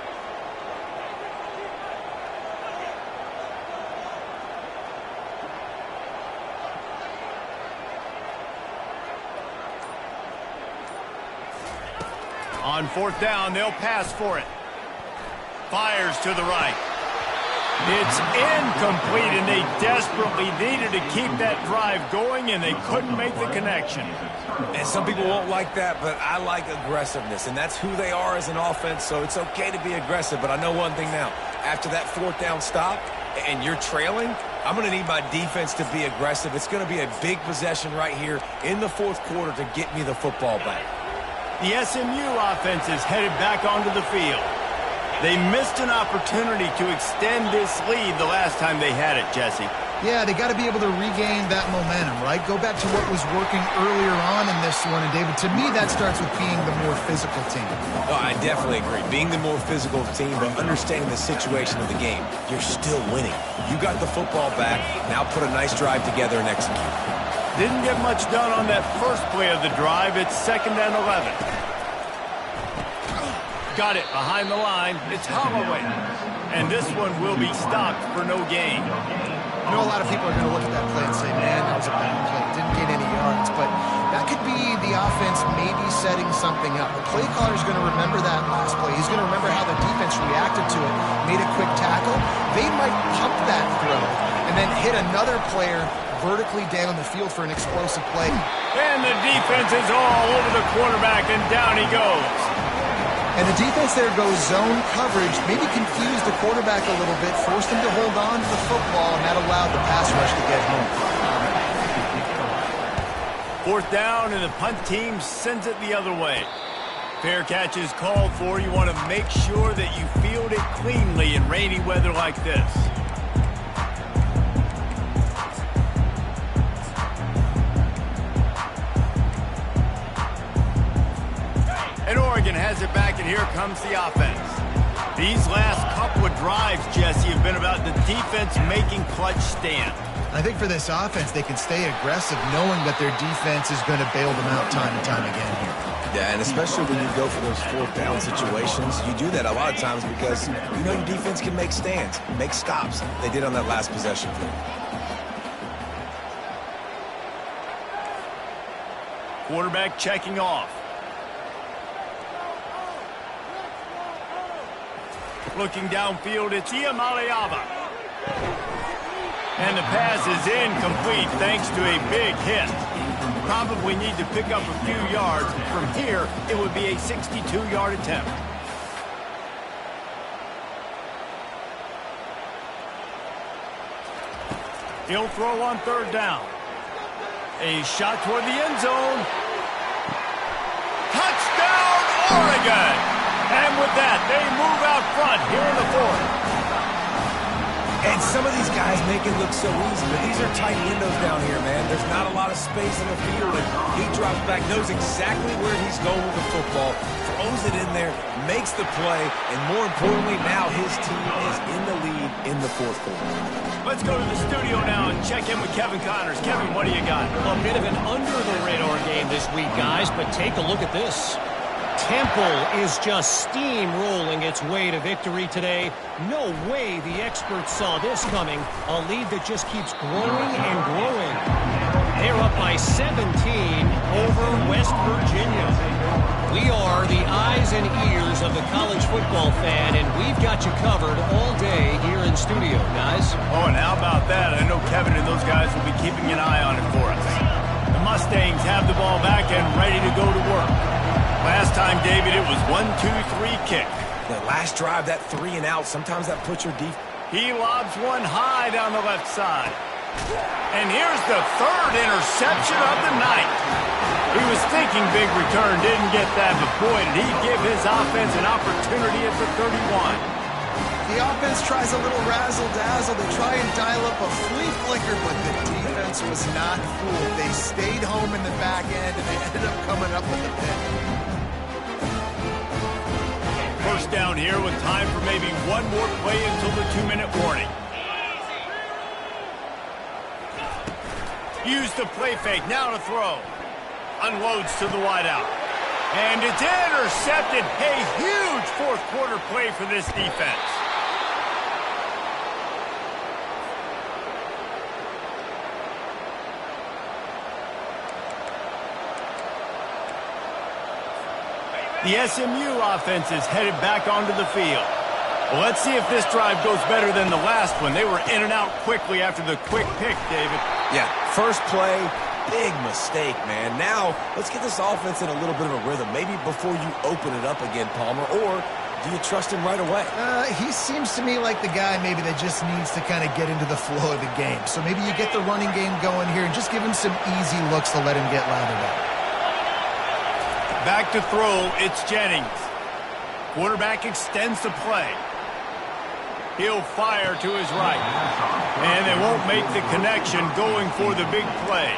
On 4th down, they'll pass for it. Fires to the right. It's incomplete, and they desperately needed to keep that drive going, and they couldn't make the connection. And some people won't like that, but I like aggressiveness, and that's who they are as an offense, so it's okay to be aggressive. But I know one thing now. After that 4th down stop and you're trailing, I'm going to need my defense to be aggressive. It's going to be a big possession right here in the 4th quarter to get me the football back. The SMU offense is headed back onto the field. They missed an opportunity to extend this lead the last time they had it, Jesse. Yeah, they got to be able to regain that momentum, right? Go back to what was working earlier on in this one. And, David, to me, that starts with being the more physical team. Oh, I definitely agree. Being the more physical team, but understanding the situation of the game. You're still winning. You got the football back. Now put a nice drive together and execute. Didn't get much done on that first play of the drive. It's 2nd and 11. Got it behind the line. It's Holloway. And this one will be stopped for no gain. I know a lot of people are going to look at that play and say, man, that was a bad play. Didn't gain any yards. But that could be the offense maybe setting something up. The play caller is going to remember that last play. He's going to remember how the defense reacted to it, made a quick tackle. They might pump that throw and then hit another player vertically down the field for an explosive play. And the defense is all over the quarterback, and down he goes. And the defense there goes zone coverage, maybe confused the quarterback a little bit, forced him to hold on to the football, and that allowed the pass rush to get home. 4th down, and the punt team sends it the other way. Fair catch is called for. You want to make sure that you field it cleanly in rainy weather like this. And Oregon has it back, and here comes the offense. These last couple of drives, Jesse, have been about the defense making clutch stand. I think for this offense, they can stay aggressive knowing that their defense is going to bail them out time and time again here. Yeah, and especially when you go for those 4th down situations, you do that a lot of times because you know your defense can make stands, make stops. They did on that last possession. Quarterback checking off. Looking downfield, it's Iamaleava. And the pass is incomplete thanks to a big hit. Probably need to pick up a few yards. From here, it would be a 62-yard attempt. He'll throw on 3rd down. A shot toward the end zone. Touchdown, Oregon! And with that, they move out front here in the 4th. And some of these guys make it look so easy, but these are tight windows down here, man. There's not a lot of space in the field, and he drops back, knows exactly where he's going with the football, throws it in there, makes the play, and more importantly, now his team is in the lead in the 4th quarter. Let's go to the studio now and check in with Kevin Connors. Kevin, what do you got? A bit of an under-the-radar game this week, guys, but take a look at this. Temple is just steamrolling its way to victory today. No way the experts saw this coming. A lead that just keeps growing and growing. They're up by 17 over West Virginia. We are the eyes and ears of the college football fan, and we've got you covered all day here in studio, guys. Oh, and how about that? I know Kevin and those guys will be keeping an eye on it for us. The Mustangs have the ball back and ready to go to work. Last time, David, it was 1-2-3 kick. The last drive, that 3 and out, sometimes that puts your defense. He lobs one high down the left side. And here's the 3rd interception of the night. He was thinking big return, didn't get that, but boy, did he give his offense an opportunity at the 31. The offense tries a little razzle-dazzle. They try and dial up a flea flicker, but the defense was not fooled. They stayed home in the back end, and they ended up coming up with the pick. First down here with time for maybe one more play until the 2-minute warning. Use the play fake, now to throw. Unloads to the wideout. And it's intercepted. A huge fourth quarter play for this defense. The SMU offense is headed back onto the field. Well, let's see if this drive goes better than the last one. They were in and out quickly after the quick pick, David. Yeah, first play, big mistake, man. Now, let's get this offense in a little bit of a rhythm. Maybe before you open it up again, Palmer, or do you trust him right away? He seems to me like the guy maybe that just needs to kind of get into the flow of the game. So maybe you get the running game going here and just give him some easy looks to let him get lathered up. Back to throw, it's Jennings. Quarterback extends the play. He'll fire to his right. And they won't make the connection going for the big play.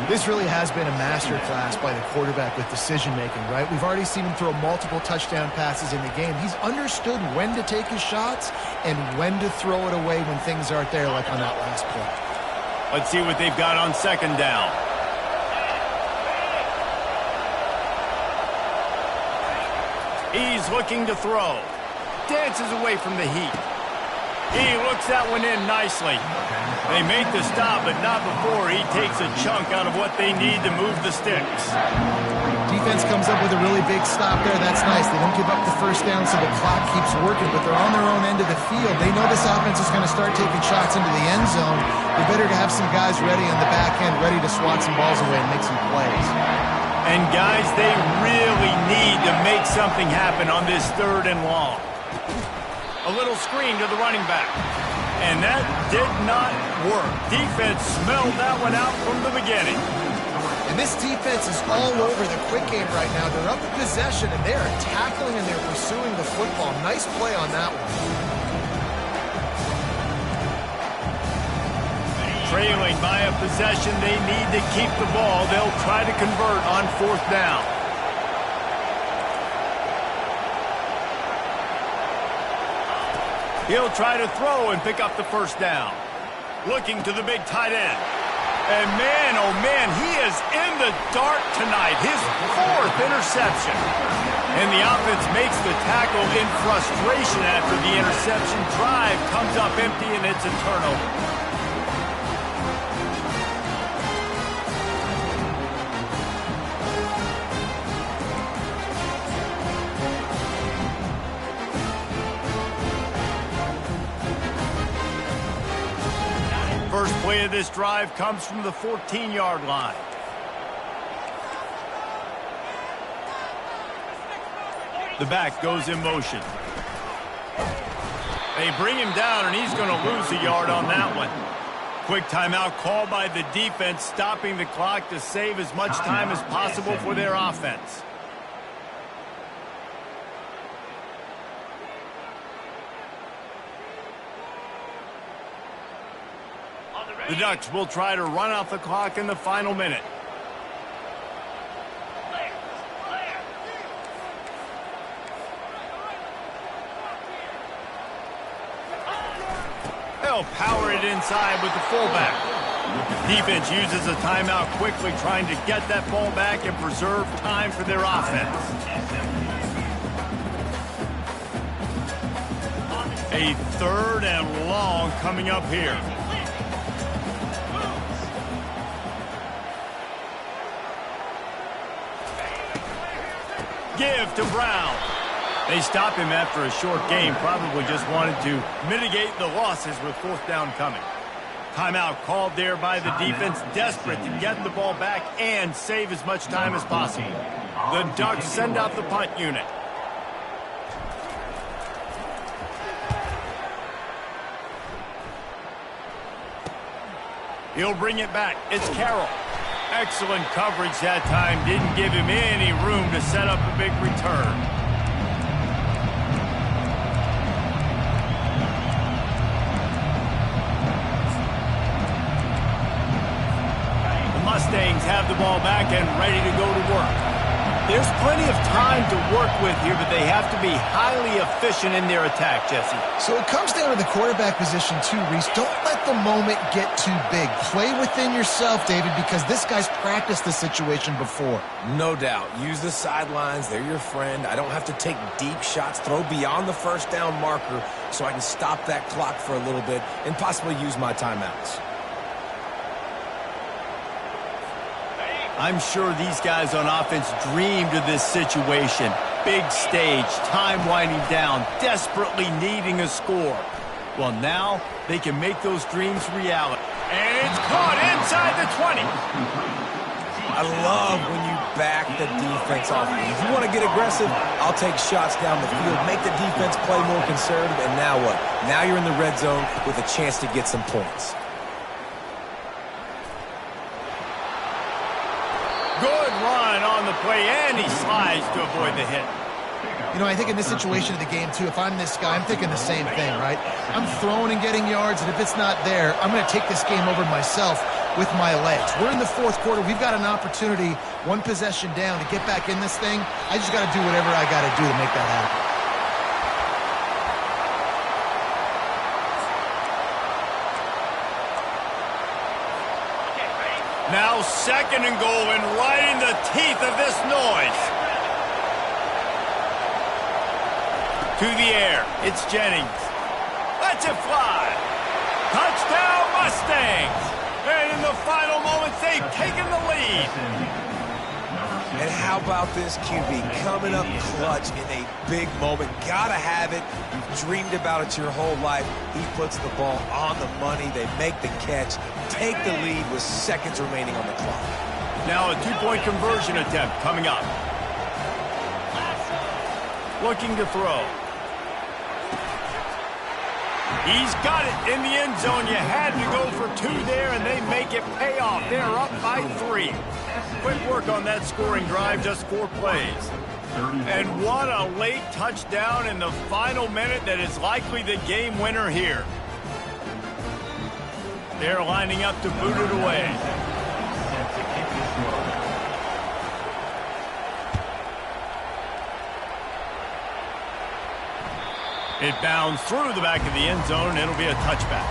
This really has been a masterclass by the quarterback with decision-making, right? We've already seen him throw multiple touchdown passes in the game. He's understood when to take his shots and when to throw it away when things aren't there, like on that last play. Let's see what they've got on second down. He's looking to throw. Dances away from the heat. He looks that one in nicely. They make the stop, but not before he takes a chunk out of what they need to move the sticks. Defense comes up with a really big stop there. That's nice. They don't give up the first down, so the clock keeps working, but they're on their own end of the field. They know this offense is going to start taking shots into the end zone. They're better to have some guys ready on the back end, ready to swat some balls away and make some plays. And guys, they really need to make something happen on this 3rd and long. A little screen to the running back. And that did not work. Defense smelled that one out from the beginning. And this defense is all over the quick game right now. They're up in possession, and they are tackling and they're pursuing the football. Nice play on that one. Trailing by a possession, they need to keep the ball. They'll try to convert on 4th down. He'll try to throw and pick up the first down. Looking to the big tight end. And man, oh man, he is in the dark tonight. His 4th interception. And the offense makes the tackle in frustration after the interception. Drive comes up empty, and it's a turnover. First play of this drive comes from the 14-yard line. The back goes in motion. They bring him down, and he's going to lose a yard on that one. Quick timeout called by the defense, stopping the clock to save as much time as possible for their offense. The Ducks will try to run out the clock in the final minute. They'll power it inside with the fullback. Defense uses a timeout quickly, trying to get that ball back and preserve time for their offense. A 3rd and long coming up here. Give to Brown. They stop him after a short game. Probably just wanted to mitigate the losses with 4th down coming. Timeout called there by the defense, desperate to get the ball back and save as much time as possible. The Ducks send out the punt unit. He'll bring it back. It's Carroll. Excellent coverage that time. Didn't give him any room to set up a big return. The Mustangs have the ball back and ready to go to work. There's plenty of time to work with here, but they have to be highly efficient in their attack, Jesse. So it comes down to the quarterback position too, Reese. Don't let the moment get too big. Play within yourself, David, because this guy's practiced this situation before. No doubt. Use the sidelines. They're your friend. I don't have to take deep shots, throw beyond the first down marker so I can stop that clock for a little bit and possibly use my timeouts. I'm sure these guys on offense dreamed of this situation. Big stage, time winding down, desperately needing a score. Well, now they can make those dreams reality. And it's caught inside the 20. I love when you back the defense off. If you want to get aggressive, I'll take shots down the field, make the defense play more conservative, and now what? Now you're in the red zone with a chance to get some points. Good run on the play, and he slides to avoid the hit. You know, I think in this situation of the game, too, if I'm this guy, I'm thinking the same thing, right? I'm throwing and getting yards, and if it's not there, I'm going to take this game over myself with my legs. We're in the fourth quarter. We've got an opportunity, one possession down, to get back in this thing. I just got to do whatever I got to do to make that happen. Now second and goal, and right in the teeth of this noise. To the air, it's Jennings. Lets it fly. Touchdown Mustangs. And in the final moments, they've taken the lead. And how about this QB coming up clutch in a big moment? Gotta have it. You've dreamed about it your whole life. He puts the ball on the money. They make the catch, take the lead with seconds remaining on the clock. Now a two-point conversion attempt coming up. Looking to throw. He's got it in the end zone. You had to go for two there, and they make it pay off. They're up by 3. Quick work on that scoring drive, just 4 plays. And what a late touchdown in the final minute that is likely the game winner here. They're lining up to boot it away. It bounds through the back of the end zone, and it'll be a touchback.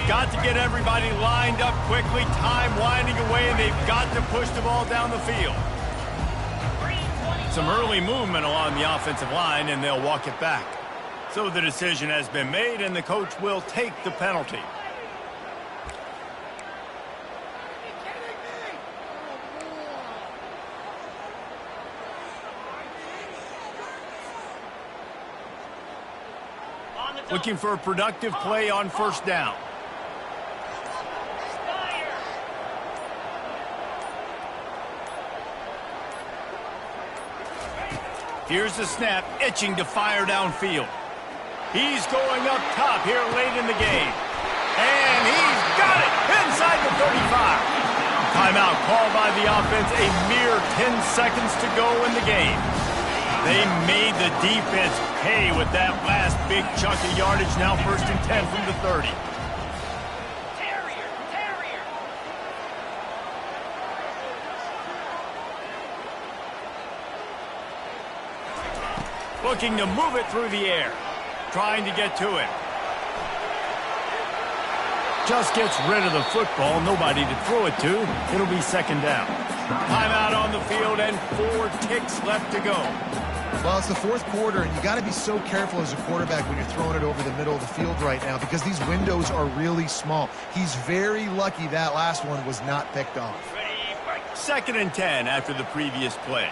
Got to get everybody lined up quickly, time winding away, and they've got to push the ball down the field. Some early movement along the offensive line, and they'll walk it back. So the decision has been made, and the coach will take the penalty. Looking for a productive play on first down. Here's the snap, itching to fire downfield. He's going up top here late in the game. And he's got it inside the 35. Timeout called by the offense, a mere 10 seconds to go in the game. They made the defense pay with that last big chunk of yardage. Now 1st and 10 from the 30. Looking to move it through the air. Trying to get to it. Just gets rid of the football. Nobody to throw it to. It'll be 2nd down. Timeout on the field and 4 ticks left to go. Well, it's the 4th quarter, and you got to be so careful as a quarterback when you're throwing it over the middle of the field right now because these windows are really small. He's very lucky that last one was not picked off. 2nd and 10 after the previous play.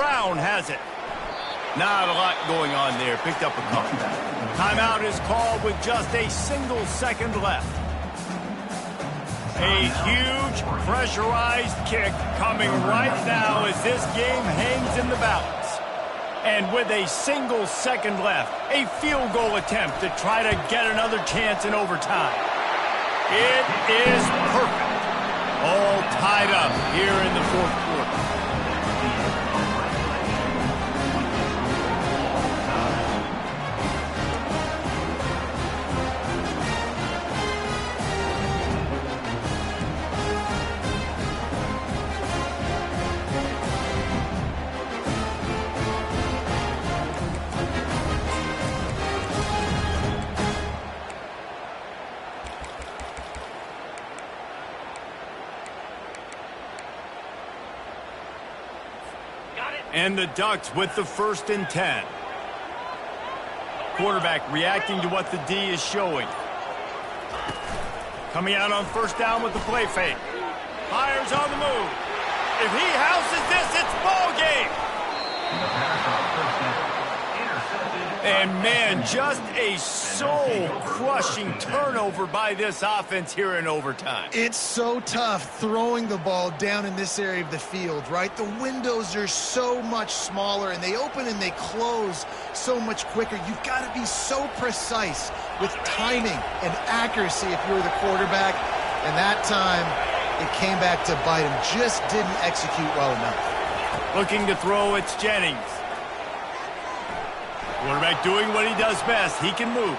Brown has it. Not a lot going on there. Picked up a couple. Timeout is called with just a single second left. A huge pressurized kick coming right now as this game hangs in the balance. And with a single second left, a field goal attempt to try to get another chance in overtime. It is perfect. All tied up here in the fourth quarter. And the Ducks with the 1st and 10. Quarterback reacting to what the D is showing. Coming out on 1st down with the play fake. Fires on the move. If he houses this, it's ball game. And man, just a soul-crushing turnover by this offense here in overtime. It's so tough throwing the ball down in this area of the field, right? The windows are so much smaller, and they open and they close so much quicker. You've got to be so precise with timing and accuracy if you're the quarterback. And that time, it came back to bite him. Just didn't execute well enough. Looking to throw, it's Jennings. Quarterback doing what he does best. He can move.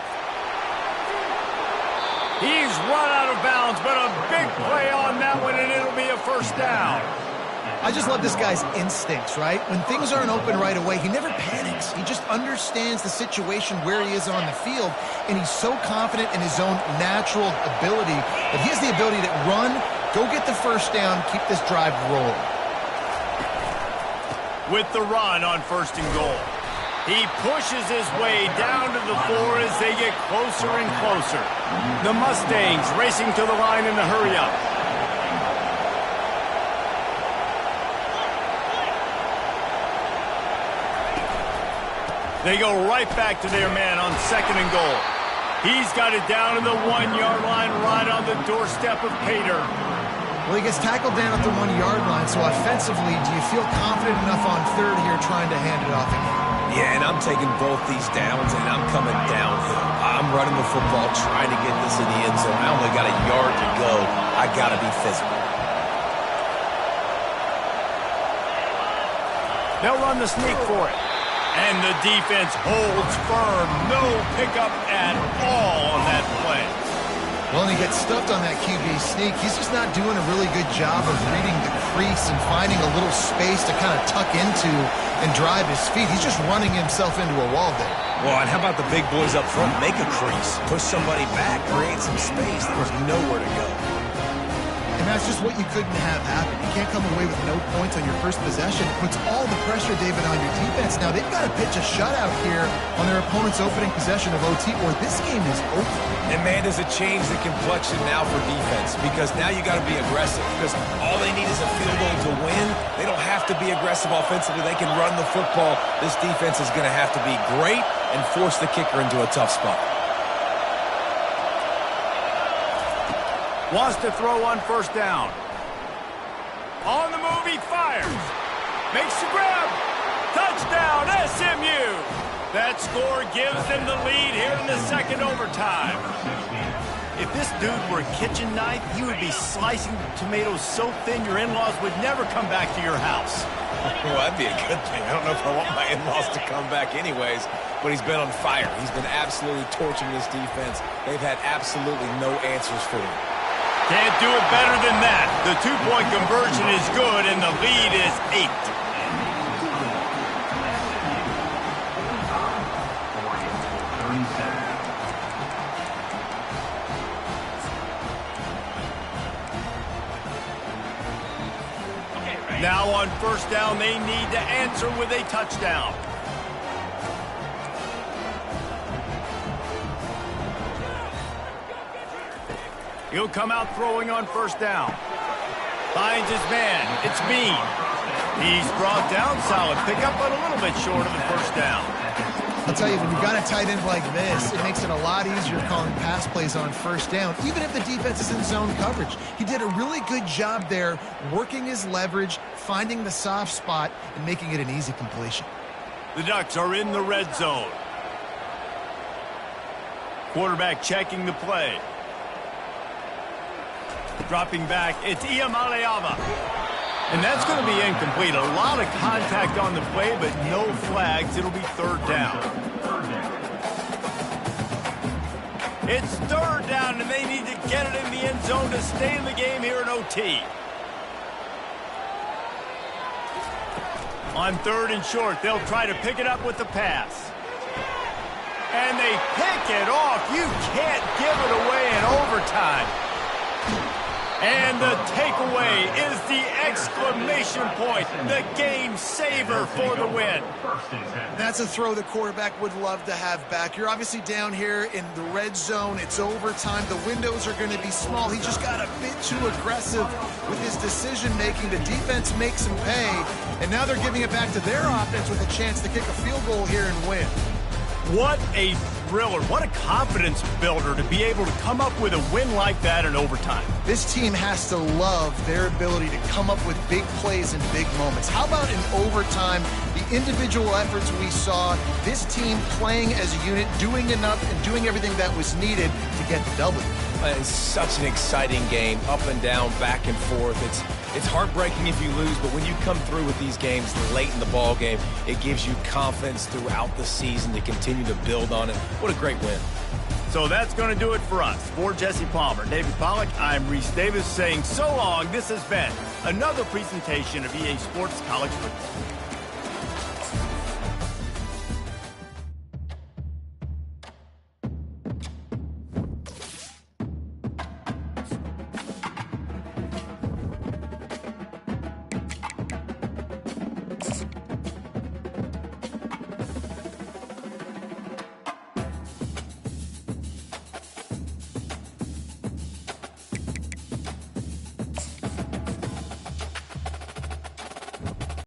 He's run out of bounds, but a big play on that one, and it'll be a 1st down. I just love this guy's instincts, right? When things aren't open right away, he never panics. He just understands the situation where he is on the field, and he's so confident in his own natural ability that he has the ability to run, go get the 1st down, keep this drive rolling. With the run on 1st and goal. He pushes his way down to the floor as they get closer and closer. The Mustangs racing to the line in the hurry-up. They go right back to their man on 2nd and goal. He's got it down to the 1-yard line right on the doorstep of Pater. Well, he gets tackled down at the 1-yard line, so offensively, do you feel confident enough on 3rd here trying to hand it off again? Yeah, and I'm taking both these downs, and I'm coming downhill. I'm running the football, trying to get this in the end zone. I only got a yard to go. I got to be physical. They'll run the sneak for it. And the defense holds firm. No pickup at all on that play. Well, and he gets stuffed on that QB sneak. He's just not doing a really good job of reading the crease and finding a little space to kind of tuck into and drive his feet. He's just running himself into a wall there. Well, and how about the big boys up front? Make a crease. Push somebody back. Create some space. There was nowhere to go. And that's just what you couldn't have happen. You can't come away with no points on your first possession. It puts all the pressure, David, on your defense. Now, they've got to pitch a shutout here on their opponent's opening possession of OT, or this game is over. And, man, does it change the complexion now for defense? Because now you got to be aggressive. Because all they need is a field goal to win. They don't have to be aggressive offensively. They can run the football. This defense is going to have to be great and force the kicker into a tough spot. Wants to throw on 1st down. On the move, he fires. Makes the grab. Touchdown, SMU. That score gives them the lead here in the 2nd overtime. If this dude were a kitchen knife, he would be slicing tomatoes so thin your in-laws would never come back to your house. Well, that'd be a good thing. I don't know if I want my in-laws to come back anyways, but he's been on fire. He's been absolutely torching this defense. They've had absolutely no answers for him. Can't do it better than that. The 2-point conversion is good, and the lead is 8. Now on 1st down, they need to answer with a touchdown. He'll come out throwing on 1st down. Finds his man. It's Bean. He's brought down solid pickup, but a little bit short of the first down. I'll tell you, when you've got a tight end like this, it makes it a lot easier calling pass plays on first down, even if the defense is in zone coverage. He did a really good job there, working his leverage, finding the soft spot, and making it an easy completion. The Ducks are in the red zone. Quarterback checking the play. Dropping back, it's Iamaleava. And that's going to be incomplete. A lot of contact on the play, but no flags. It'll be third down. It's third down, and they need to get it in the end zone to stay in the game here in OT. On third and short, they'll try to pick it up with the pass. And they pick it off. You can't give it away in overtime. And the takeaway is the exclamation point, the game saver for the win. That's a throw the quarterback would love to have back. You're obviously down here in the red zone. It's overtime. The windows are going to be small. He just got a bit too aggressive with his decision-making. The defense makes him pay, and now they're giving it back to their offense with a chance to kick a field goal here and win. What a thriller. What a confidence builder to be able to come up with a win like that in overtime. This team has to love their ability to come up with big plays in big moments. How about in overtime, the individual efforts we saw, this team playing as a unit, doing enough and doing everything that was needed to get the W. It's such an exciting game, up and down, back and forth. It's heartbreaking if you lose, but when you come through with these games late in the ball game, it gives you confidence throughout the season to continue to build on it. What a great win. So that's going to do it for us. For Jesse Palmer, David Pollack, I'm Reese Davis saying so long. This has been another presentation of EA Sports College Football.